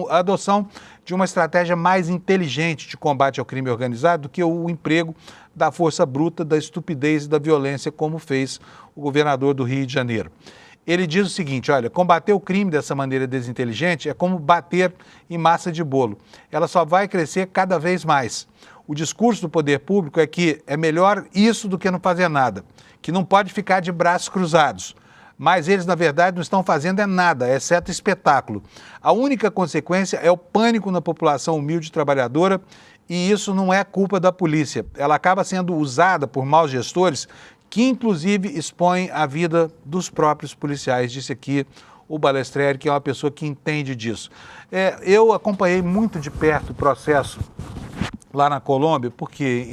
a adoção de uma estratégia mais inteligente de combate ao crime organizado do que o emprego da força bruta, da estupidez e da violência, como fez o governador do Rio de Janeiro. Ele diz o seguinte, olha, combater o crime dessa maneira desinteligente é como bater em massa de bolo. Ela só vai crescer cada vez mais. O discurso do poder público é que é melhor isso do que não fazer nada, que não pode ficar de braços cruzados. Mas eles, na verdade, não estão fazendo nada, exceto espetáculo. A única consequência é o pânico na população humilde e trabalhadora, e isso não é culpa da polícia. Ela acaba sendo usada por maus gestores, que inclusive expõem a vida dos próprios policiais, disse aqui o Balestreri, que é uma pessoa que entende disso. Eu acompanhei muito de perto o processo lá na Colômbia, porque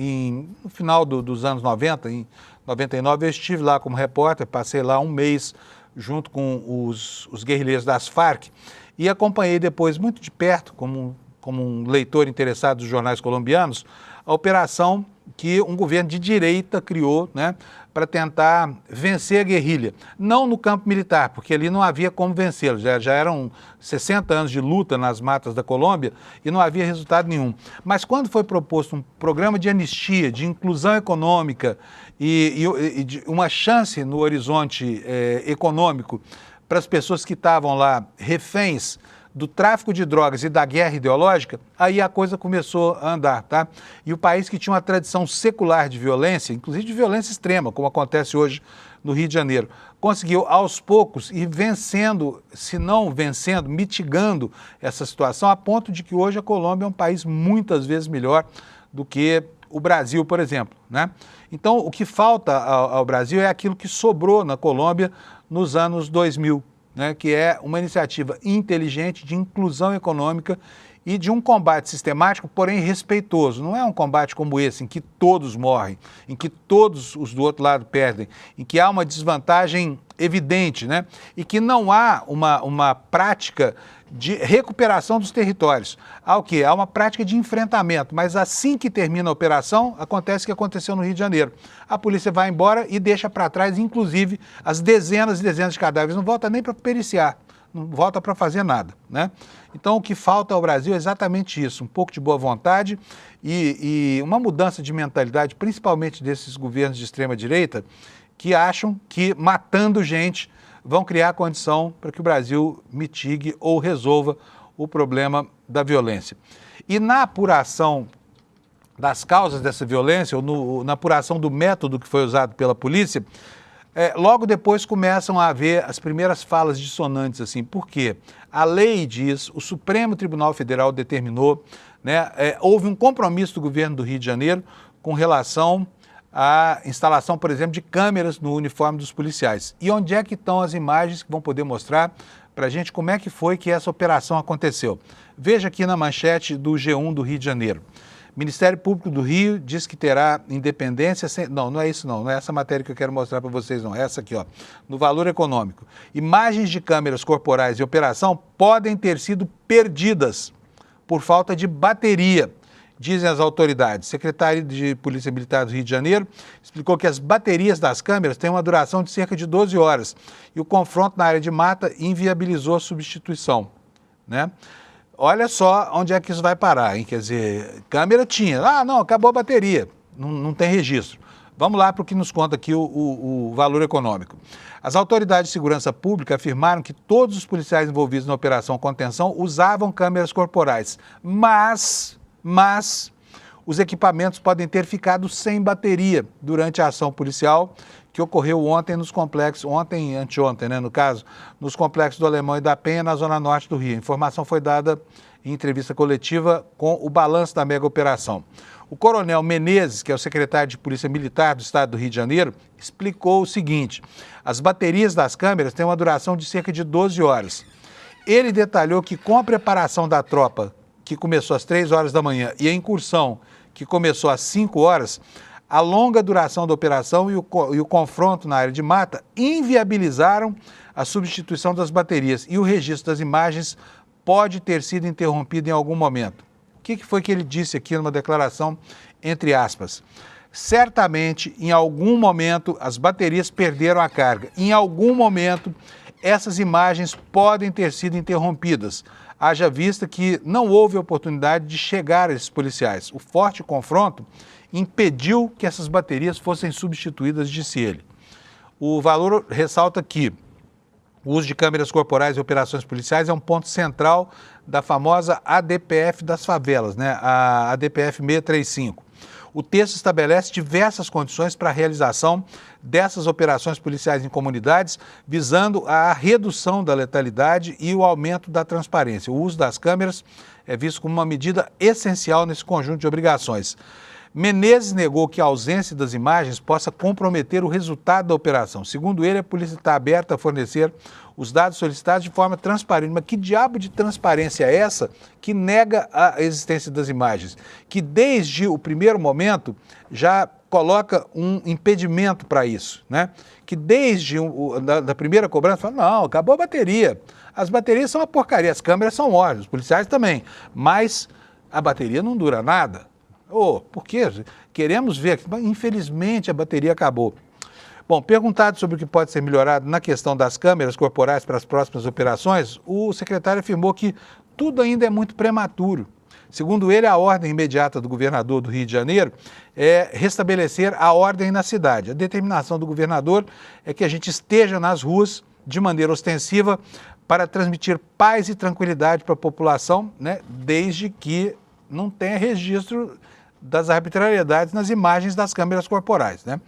no final dos anos 90, em 99, eu estive lá como repórter, passei lá um mês junto com os guerrilheiros das Farc e acompanhei depois muito de perto, como um leitor interessado dos jornais colombianos, a operação que um governo de direita criou, né, para tentar vencer a guerrilha. Não no campo militar, porque ali não havia como vencê-lo. Já eram 60 anos de luta nas matas da Colômbia e não havia resultado nenhum. Mas quando foi proposto um programa de anistia, de inclusão econômica e de uma chance no horizonte econômico para as pessoas que estavam lá reféns do tráfico de drogas e da guerra ideológica, aí a coisa começou a andar, tá? E o país que tinha uma tradição secular de violência, inclusive de violência extrema, como acontece hoje no Rio de Janeiro, conseguiu aos poucos ir vencendo, se não vencendo, mitigando essa situação, a ponto de que hoje a Colômbia é um país muitas vezes melhor do que o Brasil, por exemplo, né? Então, o que falta ao Brasil é aquilo que sobrou na Colômbia nos anos 2000, né, que é uma iniciativa inteligente de inclusão econômica e de um combate sistemático, porém respeitoso. Não é um combate como esse, em que todos morrem, em que todos os do outro lado perdem, em que há uma desvantagem evidente, né, e que não há uma prática de recuperação dos territórios. Há o quê? Há uma prática de enfrentamento, mas assim que termina a operação, acontece o que aconteceu no Rio de Janeiro. A polícia vai embora e deixa para trás, inclusive, as dezenas e dezenas de cadáveres. Não volta nem para periciar, não volta para fazer nada, né? Então, o que falta ao Brasil é exatamente isso, um pouco de boa vontade e uma mudança de mentalidade, principalmente desses governos de extrema-direita, que acham que matando gente vão criar condição para que o Brasil mitigue ou resolva o problema da violência. E na apuração das causas dessa violência, ou na apuração do método que foi usado pela polícia, logo depois começam a haver as primeiras falas dissonantes, assim, por quê? A lei diz, o Supremo Tribunal Federal determinou, né, houve um compromisso do governo do Rio de Janeiro com relação a instalação, por exemplo, de câmeras no uniforme dos policiais. E onde é que estão as imagens que vão poder mostrar para a gente como é que foi que essa operação aconteceu? Veja aqui na manchete do G1 do Rio de Janeiro. Ministério Público do Rio diz que terá independência... Não é isso não é essa matéria que eu quero mostrar para vocês não, é essa aqui, ó, no Valor Econômico. Imagens de câmeras corporais de operação podem ter sido perdidas por falta de bateria, dizem as autoridades. O secretário de Polícia Militar do Rio de Janeiro explicou que as baterias das câmeras têm uma duração de cerca de 12 horas e o confronto na área de mata inviabilizou a substituição, né? Olha só onde é que isso vai parar, hein? Quer dizer, câmera tinha. Não, acabou a bateria, não tem registro. Vamos lá para o que nos conta aqui o Valor Econômico. As autoridades de segurança pública afirmaram que todos os policiais envolvidos na operação contenção usavam câmeras corporais, mas mas os equipamentos podem ter ficado sem bateria durante a ação policial que ocorreu ontem nos complexos, ontem e anteontem, né, no caso, nos complexos do Alemão e da Penha, na zona norte do Rio. A informação foi dada em entrevista coletiva com o balanço da mega operação. O coronel Menezes, que é o secretário de Polícia Militar do Estado do Rio de Janeiro, explicou o seguinte: as baterias das câmeras têm uma duração de cerca de 12 horas. Ele detalhou que com a preparação da tropa, que começou às 3 horas da manhã, e a incursão, que começou às 5 horas, a longa duração da operação e o confronto na área de mata inviabilizaram a substituição das baterias e o registro das imagens pode ter sido interrompido em algum momento. O que foi que ele disse aqui numa declaração, entre aspas? Certamente, em algum momento, as baterias perderam a carga. Em algum momento, essas imagens podem ter sido interrompidas. Haja vista que não houve oportunidade de chegar a esses policiais. O forte confronto impediu que essas baterias fossem substituídas, disse ele. O valor ressalta que o uso de câmeras corporais em operações policiais é um ponto central da famosa ADPF das favelas, né? A ADPF 635. O texto estabelece diversas condições para a realização dessas operações policiais em comunidades, visando a redução da letalidade e o aumento da transparência. O uso das câmeras é visto como uma medida essencial nesse conjunto de obrigações. Menezes negou que a ausência das imagens possa comprometer o resultado da operação. Segundo ele, a polícia está aberta a fornecer os dados solicitados de forma transparente. Mas que diabo de transparência é essa que nega a existência das imagens? Que desde o primeiro momento já coloca um impedimento para isso, né? Que desde da primeira cobrança fala, não, acabou a bateria. As baterias são uma porcaria, as câmeras são ótimas, os policiais também, mas a bateria não dura nada. Por quê? Queremos ver, infelizmente a bateria acabou. Bom, perguntado sobre o que pode ser melhorado na questão das câmeras corporais para as próximas operações, o secretário afirmou que tudo ainda é muito prematuro. Segundo ele, a ordem imediata do governador do Rio de Janeiro é restabelecer a ordem na cidade. A determinação do governador é que a gente esteja nas ruas de maneira ostensiva para transmitir paz e tranquilidade para a população, né, desde que não tenha registro das arbitrariedades nas imagens das câmeras corporais, né?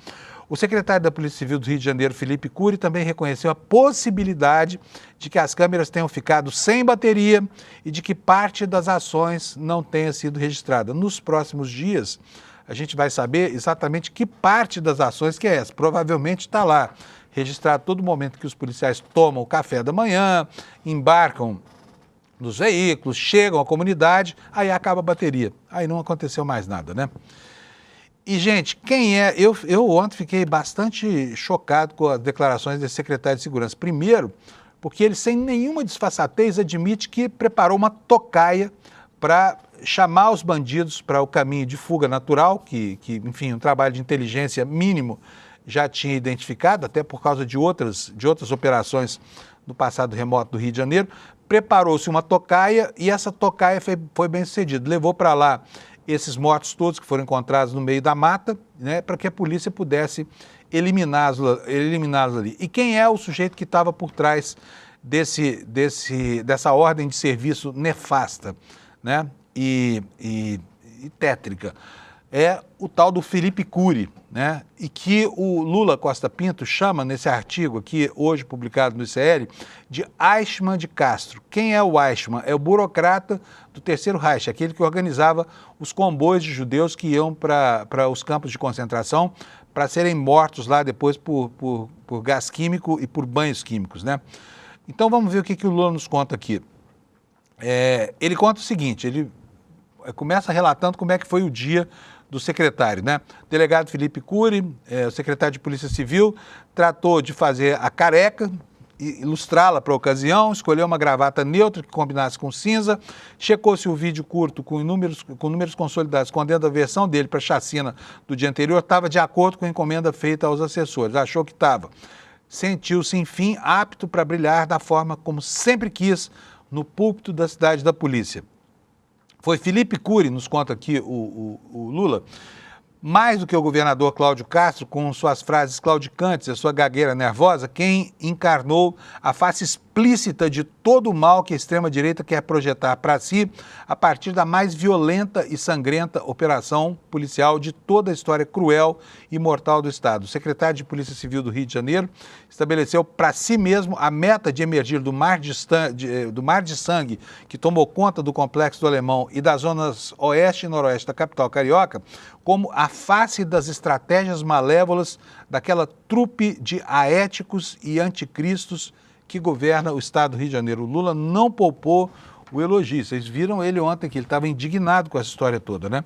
O secretário da Polícia Civil do Rio de Janeiro, Felipe Cury, também reconheceu a possibilidade de que as câmeras tenham ficado sem bateria e de que parte das ações não tenha sido registrada. Nos próximos dias, a gente vai saber exatamente que parte das ações que é essa. Provavelmente está lá, registrado todo momento que os policiais tomam o café da manhã, embarcam nos veículos, chegam à comunidade, aí acaba a bateria. Aí não aconteceu mais nada, né? E, gente, quem é... Eu ontem fiquei bastante chocado com as declarações desse secretário de Segurança. Primeiro, porque ele, sem nenhuma disfarçatez, admite que preparou uma tocaia para chamar os bandidos para o caminho de fuga natural, que, enfim, um trabalho de inteligência mínimo já tinha identificado, até por causa de outras operações no passado remoto do Rio de Janeiro. Preparou-se uma tocaia e essa tocaia foi bem sucedida. Levou para lá esses mortos todos que foram encontrados no meio da mata, né, para que a polícia pudesse eliminá-los ali. E quem é o sujeito que estava por trás dessa ordem de serviço nefasta, né, e tétrica? É o tal do Felipe Cury, né? E que o Lula Costa Pinto chama nesse artigo aqui, hoje publicado no ICL, de Eichmann de Castro. Quem é o Eichmann? É o burocrata do Terceiro Reich, aquele que organizava os comboios de judeus que iam para os campos de concentração para serem mortos lá depois por gás químico e por banhos químicos, né? Então vamos ver o que o Lula nos conta aqui. Ele conta o seguinte, ele começa relatando como é que foi o dia do secretário, né? O delegado Felipe Cury, o secretário de Polícia Civil, tratou de fazer a careca, ilustrá-la para a ocasião, escolheu uma gravata neutra que combinasse com cinza, checou-se o vídeo curto com números consolidados, escondendo a versão dele para a chacina do dia anterior, estava de acordo com a encomenda feita aos assessores, achou que estava. Sentiu-se, enfim, apto para brilhar da forma como sempre quis no púlpito da cidade da polícia. Foi Felipe Cury, nos conta aqui o Lula, Mais do que o governador Cláudio Castro, com suas frases claudicantes e sua gagueira nervosa, quem encarnou a face explícita de todo o mal que a extrema-direita quer projetar para si a partir da mais violenta e sangrenta operação policial de toda a história cruel e mortal do Estado. O secretário de Polícia Civil do Rio de Janeiro estabeleceu para si mesmo a meta de emergir do mar de sangue que tomou conta do Complexo do Alemão e das zonas oeste e noroeste da capital carioca como a face das estratégias malévolas daquela trupe de aéticos e anticristos que governa o Estado do Rio de Janeiro. O Lula não poupou o elogio. Vocês viram ele ontem que ele estava indignado com essa história toda, né?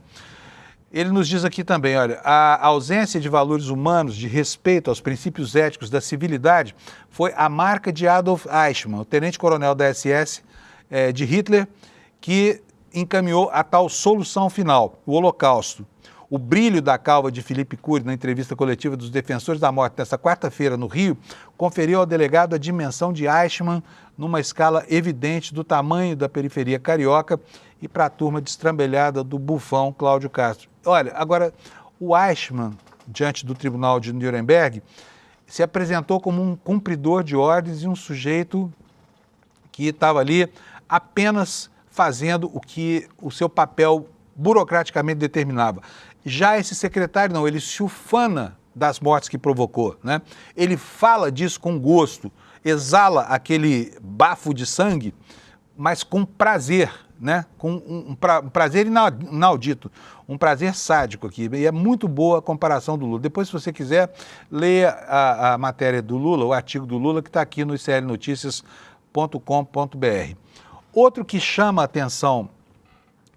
Ele nos diz aqui também, olha, a ausência de valores humanos, de respeito aos princípios éticos da civilidade foi a marca de Adolf Eichmann, o tenente-coronel da SS de Hitler, que encaminhou a tal solução final, o Holocausto. O brilho da calva de Felipe Cury na entrevista coletiva dos defensores da morte nesta quarta-feira no Rio conferiu ao delegado a dimensão de Eichmann numa escala evidente do tamanho da periferia carioca e para a turma destrambelhada do bufão Cláudio Castro. Olha, agora, o Eichmann, diante do Tribunal de Nuremberg, se apresentou como um cumpridor de ordens e um sujeito que estava ali apenas fazendo o que o seu papel burocraticamente determinava. Já esse secretário não, ele se ufana das mortes que provocou, né? Ele fala disso com gosto, exala aquele bafo de sangue, mas com prazer, né? Com um prazer inaudito, um prazer sádico aqui. E é muito boa a comparação do Lula. Depois, se você quiser, leia a matéria do Lula, o artigo do Lula, que está aqui no iclnoticias.com.br. Outro que chama a atenção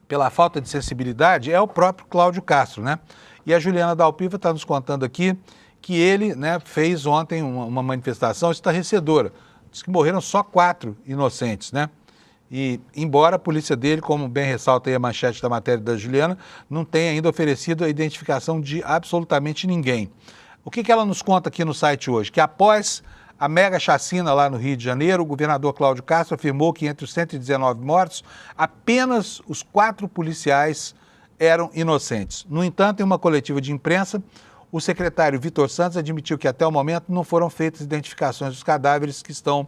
pela falta de sensibilidade é o próprio Cláudio Castro, né? E a Juliana Dalpiva está nos contando aqui que ele, né, fez ontem uma manifestação estarrecedora. Diz que morreram só 4 inocentes, né? E embora a polícia dele, como bem ressalta aí a manchete da matéria da Juliana, não tenha ainda oferecido a identificação de absolutamente ninguém. O que ela nos conta aqui no site hoje? Que após a mega chacina lá no Rio de Janeiro, o governador Cláudio Castro afirmou que entre os 119 mortos, apenas os 4 policiais eram inocentes. No entanto, em uma coletiva de imprensa, o secretário Vitor Santos admitiu que até o momento não foram feitas identificações dos cadáveres que estão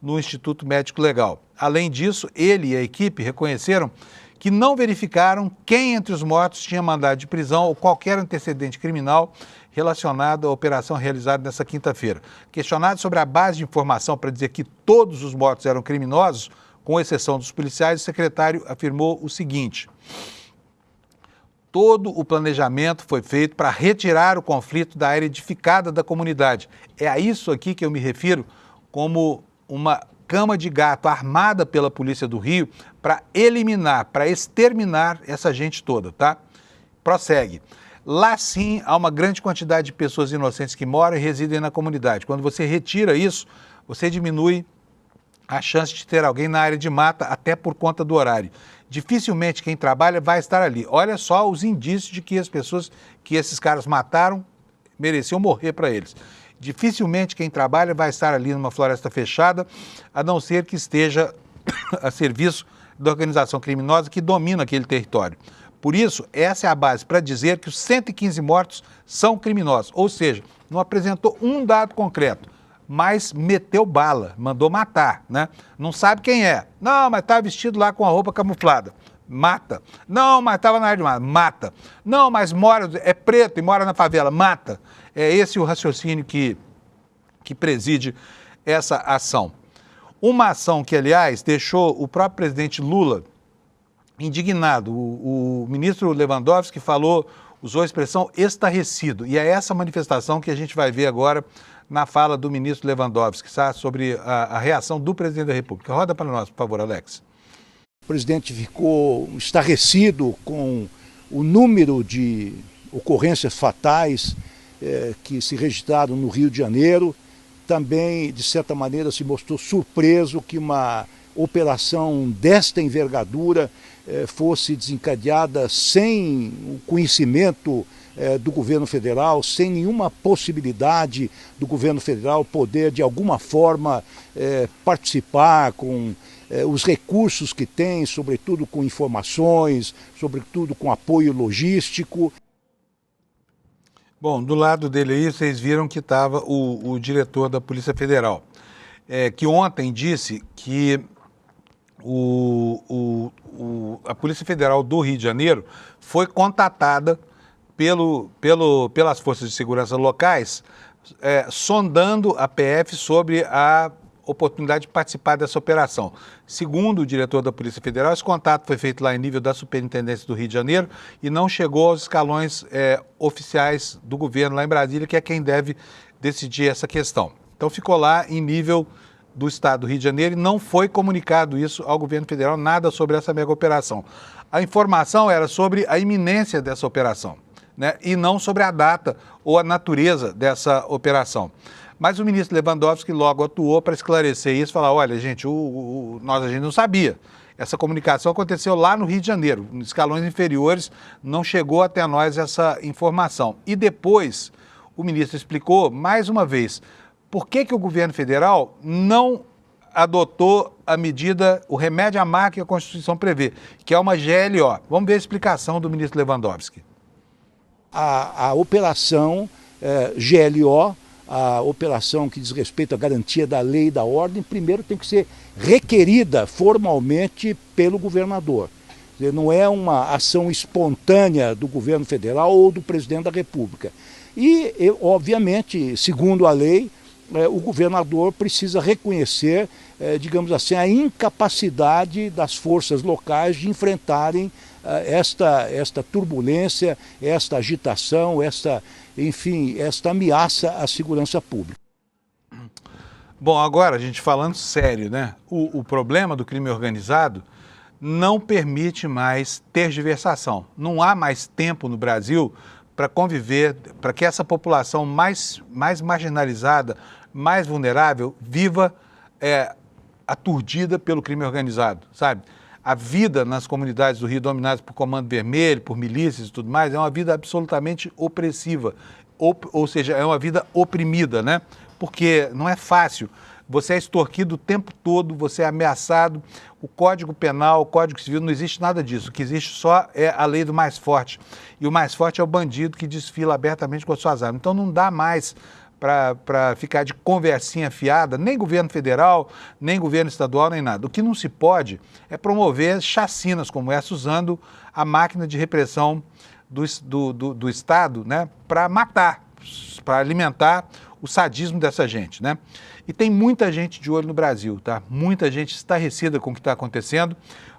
no Instituto Médico Legal. Além disso, ele e a equipe reconheceram que não verificaram quem entre os mortos tinha mandado de prisão ou qualquer antecedente criminal relacionado à operação realizada nessa quinta-feira. Questionado sobre a base de informação para dizer que todos os mortos eram criminosos, com exceção dos policiais, o secretário afirmou o seguinte: todo o planejamento foi feito para retirar o conflito da área edificada da comunidade. É a isso aqui que eu me refiro como uma cama de gato armada pela Polícia do Rio para eliminar, para exterminar essa gente toda, tá? Prossegue. Lá sim há uma grande quantidade de pessoas inocentes que moram e residem na comunidade. Quando você retira isso, você diminui a chance de ter alguém na área de mata até por conta do horário. Dificilmente quem trabalha vai estar ali. Olha só os indícios de que as pessoas que esses caras mataram mereciam morrer para eles. Dificilmente quem trabalha vai estar ali numa floresta fechada, a não ser que esteja a serviço da organização criminosa que domina aquele território. Por isso, essa é a base para dizer que os 115 mortos são criminosos, ou seja, não apresentou um dado concreto, mas meteu bala, mandou matar, né? Não sabe quem é. Não, mas está vestido lá com a roupa camuflada. Mata. Não, mas estava na área de mata. Mata. Não, mas é preto e mora na favela. Mata. É esse o raciocínio que preside essa ação. Uma ação que, aliás, deixou o próprio presidente Lula indignado. O ministro Lewandowski usou a expressão estarrecido. E é essa manifestação que a gente vai ver agora na fala do ministro Lewandowski, sabe, sobre a reação do presidente da República. Roda para nós, por favor, Alex. O presidente ficou estarrecido com o número de ocorrências fatais que se registraram no Rio de Janeiro. Também, de certa maneira, se mostrou surpreso que uma operação desta envergadura fosse desencadeada sem o conhecimento do governo federal, sem nenhuma possibilidade do governo federal poder, de alguma forma, participar com os recursos que tem, sobretudo com informações, sobretudo com apoio logístico. Bom, do lado dele aí, vocês viram que estava o diretor da Polícia Federal, que ontem disse que a Polícia Federal do Rio de Janeiro foi contatada pelas forças de segurança locais, sondando a PF sobre a oportunidade de participar dessa operação. Segundo o diretor da Polícia Federal, esse contato foi feito lá em nível da Superintendência do Rio de Janeiro e não chegou aos escalões oficiais do governo lá em Brasília, que é quem deve decidir essa questão. Então ficou lá em nível do Estado do Rio de Janeiro e não foi comunicado isso ao governo federal, nada sobre essa mega operação. A informação era sobre a iminência dessa operação, né, e não sobre a data ou a natureza dessa operação. Mas o ministro Lewandowski logo atuou para esclarecer isso, falar, olha, gente, a gente não sabia. Essa comunicação aconteceu lá no Rio de Janeiro, nos escalões inferiores, não chegou até nós essa informação. E depois, o ministro explicou, mais uma vez, por que o governo federal não adotou a medida, o remédio amargo que a Constituição prevê, que é uma GLO. Vamos ver a explicação do ministro Lewandowski. A operação GLO, a operação que diz respeito à garantia da lei e da ordem, primeiro tem que ser requerida formalmente pelo governador. Não é uma ação espontânea do governo federal ou do presidente da República. E, obviamente, segundo a lei, o governador precisa reconhecer, digamos assim, a incapacidade das forças locais de enfrentarem esta turbulência, esta agitação, esta ameaça à segurança pública. Bom, agora, a gente falando sério, né? O problema do crime organizado não permite mais tergiversação. Não há mais tempo no Brasil para conviver, para que essa população mais marginalizada, mais vulnerável, viva aturdida pelo crime organizado, sabe? A vida nas comunidades do Rio dominadas por Comando Vermelho, por milícias e tudo mais, é uma vida absolutamente opressiva, ou seja, é uma vida oprimida, né? Porque não é fácil. Você é extorquido o tempo todo, você é ameaçado. O Código Penal, o Código Civil, não existe nada disso. O que existe só é a lei do mais forte. E o mais forte é o bandido que desfila abertamente com as suas armas. Então não dá mais para ficar de conversinha fiada, nem governo federal, nem governo estadual, nem nada. O que não se pode é promover chacinas como essa, usando a máquina de repressão do Estado, né, para matar, para alimentar o sadismo dessa gente, né? E tem muita gente de olho no Brasil, tá? Muita gente estarrecida com o que está acontecendo,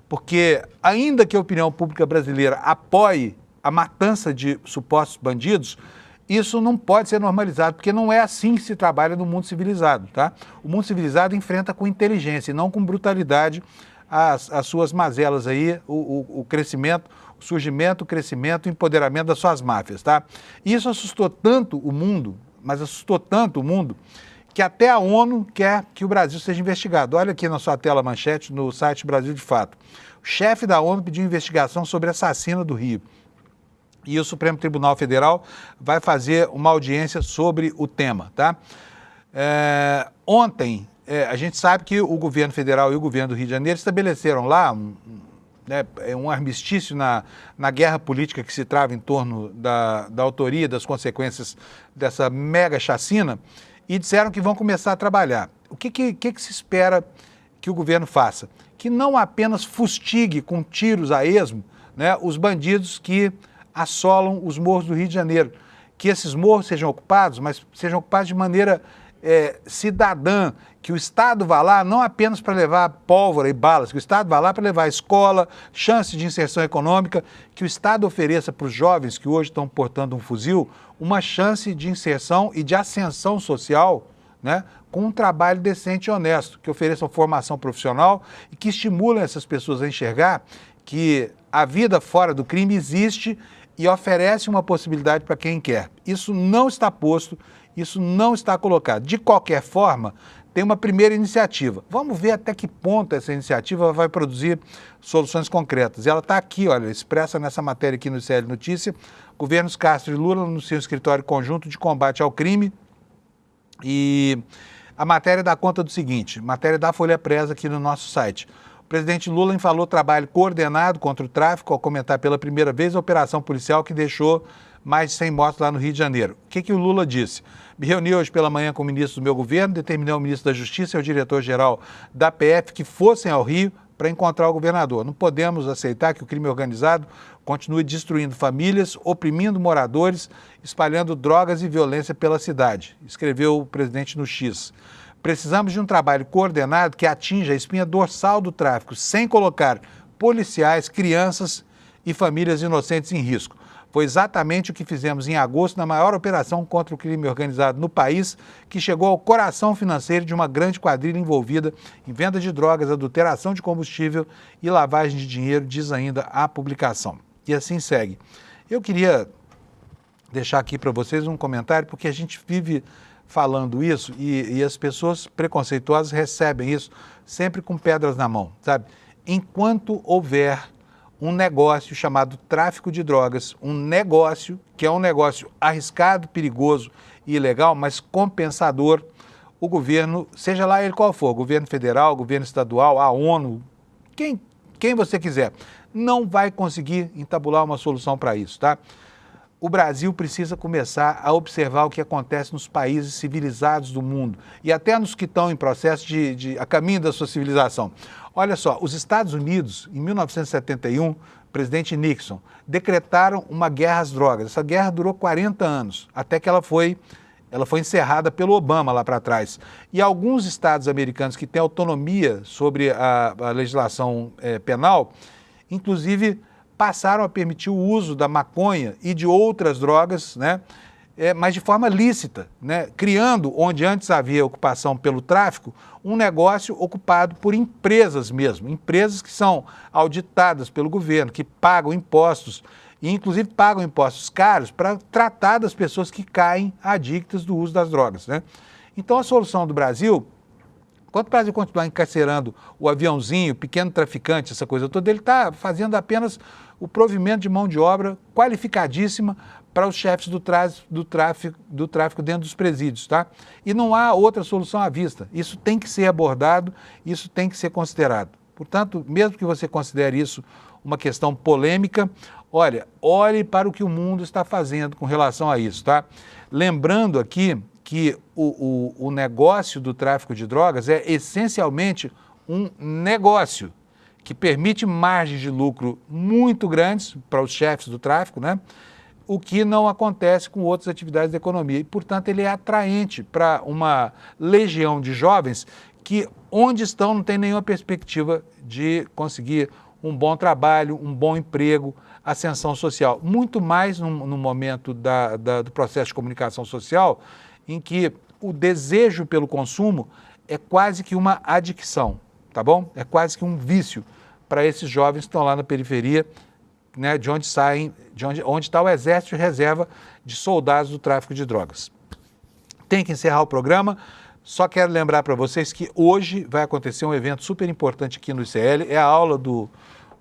porque ainda que a opinião pública brasileira apoie a matança de supostos bandidos, isso não pode ser normalizado, porque não é assim que se trabalha no mundo civilizado, tá? O mundo civilizado enfrenta com inteligência e não com brutalidade as suas mazelas aí, o crescimento, o surgimento, o crescimento, o empoderamento das suas máfias, tá? E isso assustou tanto o mundo, mas assustou tanto o mundo, que até a ONU quer que o Brasil seja investigado. Olha aqui na sua tela manchete, no site Brasil de Fato. O chefe da ONU pediu investigação sobre assassino do Rio. E o Supremo Tribunal Federal vai fazer uma audiência sobre o tema, tá? Ontem, a gente sabe que o governo federal e o governo do Rio de Janeiro estabeleceram lá um armistício na guerra política que se trava em torno da autoria, das consequências dessa mega chacina, e disseram que vão começar a trabalhar. O que se espera que o governo faça? Que não apenas fustigue com tiros a esmo, né, os bandidos que assolam os morros do Rio de Janeiro. Que esses morros sejam ocupados, mas sejam ocupados de maneira cidadã, que o Estado vá lá não apenas para levar pólvora e balas, que o Estado vá lá para levar escola, chance de inserção econômica, que o Estado ofereça para os jovens que hoje estão portando um fuzil uma chance de inserção e de ascensão social, né, com um trabalho decente e honesto, que ofereçam formação profissional e que estimulem essas pessoas a enxergar que a vida fora do crime existe e oferece uma possibilidade para quem quer. Isso não está posto, isso não está colocado. De qualquer forma, tem uma primeira iniciativa. Vamos ver até que ponto essa iniciativa vai produzir soluções concretas. E ela está aqui, olha, expressa nessa matéria aqui no CL Notícia. Governos Castro e Lula anunciam um escritório conjunto de combate ao crime. E a matéria dá conta do seguinte, matéria da Folha Presa aqui no nosso site. O presidente Lula falou trabalho coordenado contra o tráfico ao comentar pela primeira vez a operação policial que deixou mais de 100 mortos lá no Rio de Janeiro. O que o Lula disse? Me reuni hoje pela manhã com o ministro do meu governo, determinei ao ministro da Justiça e ao diretor-geral da PF que fossem ao Rio para encontrar o governador. Não podemos aceitar que o crime organizado continue destruindo famílias, oprimindo moradores, espalhando drogas e violência pela cidade, escreveu o presidente no X. Precisamos de um trabalho coordenado que atinja a espinha dorsal do tráfico, sem colocar policiais, crianças e famílias inocentes em risco. Foi exatamente o que fizemos em agosto na maior operação contra o crime organizado no país, que chegou ao coração financeiro de uma grande quadrilha envolvida em venda de drogas, adulteração de combustível e lavagem de dinheiro, diz ainda a publicação. E assim segue. Eu queria deixar aqui para vocês um comentário, porque a gente vive falando isso e as pessoas preconceituosas recebem isso sempre com pedras na mão, sabe? Enquanto houver um negócio chamado tráfico de drogas, um negócio que é um negócio arriscado, perigoso e ilegal, mas compensador, o governo, seja lá ele qual for, governo federal, governo estadual, a ONU, quem você quiser, não vai conseguir entabular uma solução para isso, tá? O Brasil precisa começar a observar o que acontece nos países civilizados do mundo e até nos que estão em processo a caminho da sua civilização. Olha só, os Estados Unidos, em 1971, o presidente Nixon, decretaram uma guerra às drogas. Essa guerra durou 40 anos, até que ela foi encerrada pelo Obama lá para trás. E alguns estados americanos que têm autonomia sobre a legislação penal, inclusive passaram a permitir o uso da maconha e de outras drogas, né? Mas de forma lícita, né? Criando, onde antes havia ocupação pelo tráfico, um negócio ocupado por empresas mesmo, empresas que são auditadas pelo governo, que pagam impostos, e inclusive pagam impostos caros para tratar das pessoas que caem adictas do uso das drogas, né? Então a solução do Brasil, enquanto o Brasil continuar encarcerando o aviãozinho, o pequeno traficante, essa coisa toda, ele está fazendo apenas o provimento de mão de obra qualificadíssima para os chefes do tráfico dentro dos presídios, tá? E não há outra solução à vista. Isso tem que ser abordado, isso tem que ser considerado. Portanto, mesmo que você considere isso uma questão polêmica, olhe para o que o mundo está fazendo com relação a isso, tá? Lembrando aqui que o negócio do tráfico de drogas é essencialmente um negócio que permite margens de lucro muito grandes para os chefes do tráfico, né? O que não acontece com outras atividades da economia. E, portanto, ele é atraente para uma legião de jovens que, onde estão, não tem nenhuma perspectiva de conseguir um bom trabalho, um bom emprego, ascensão social. Muito mais no momento do processo de comunicação social, em que o desejo pelo consumo é quase que uma adicção, tá bom? É quase que um vício para esses jovens que estão lá na periferia, né, de onde está o exército de reserva de soldados do tráfico de drogas. Tem que encerrar o programa, só quero lembrar para vocês que hoje vai acontecer um evento super importante aqui no ICL, é a aula do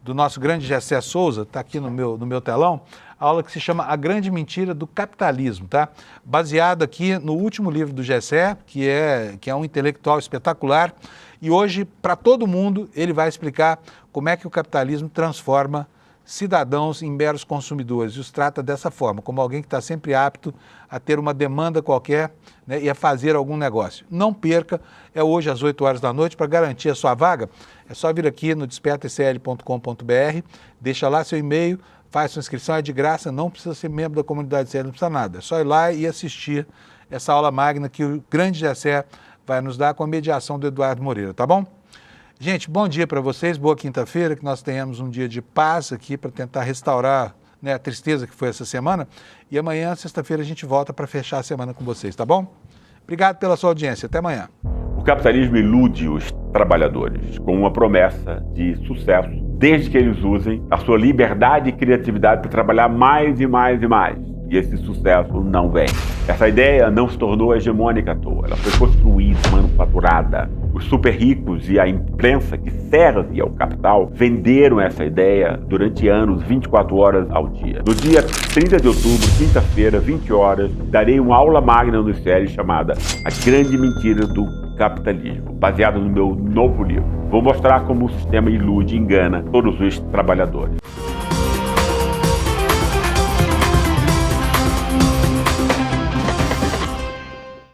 nosso grande Gessé Souza, está aqui no meu telão, a aula que se chama A Grande Mentira do Capitalismo, tá? Baseado aqui no último livro do Gessé, que é um intelectual espetacular, e hoje, para todo mundo, ele vai explicar como é que o capitalismo transforma cidadãos em meros consumidores e os trata dessa forma, como alguém que está sempre apto a ter uma demanda qualquer, né, e a fazer algum negócio. Não perca, é hoje às 8 horas da noite. Para garantir a sua vaga, é só vir aqui no despertaicl.com.br, deixa lá seu e-mail, faz sua inscrição, é de graça, não precisa ser membro da comunidade ICL, não precisa nada. É só ir lá e assistir essa aula magna que o grande Gessé vai nos dar com a mediação do Eduardo Moreira, tá bom? Gente, bom dia para vocês, boa quinta-feira, que nós tenhamos um dia de paz aqui para tentar restaurar, né, a tristeza que foi essa semana. E amanhã, sexta-feira, a gente volta para fechar a semana com vocês, tá bom? Obrigado pela sua audiência, até amanhã. O capitalismo ilude os trabalhadores com uma promessa de sucesso, desde que eles usem a sua liberdade e criatividade para trabalhar mais e mais e mais. E esse sucesso não vem. Essa ideia não se tornou hegemônica à toa. Ela foi construída, manufaturada. Os super ricos e a imprensa que serve ao capital venderam essa ideia durante anos, 24 horas ao dia. No dia 30 de outubro, quinta-feira, 20 horas, darei uma aula magna no ICL chamada A Grande Mentira do Capitalismo, baseada no meu novo livro. Vou mostrar como o sistema ilude e engana todos os trabalhadores.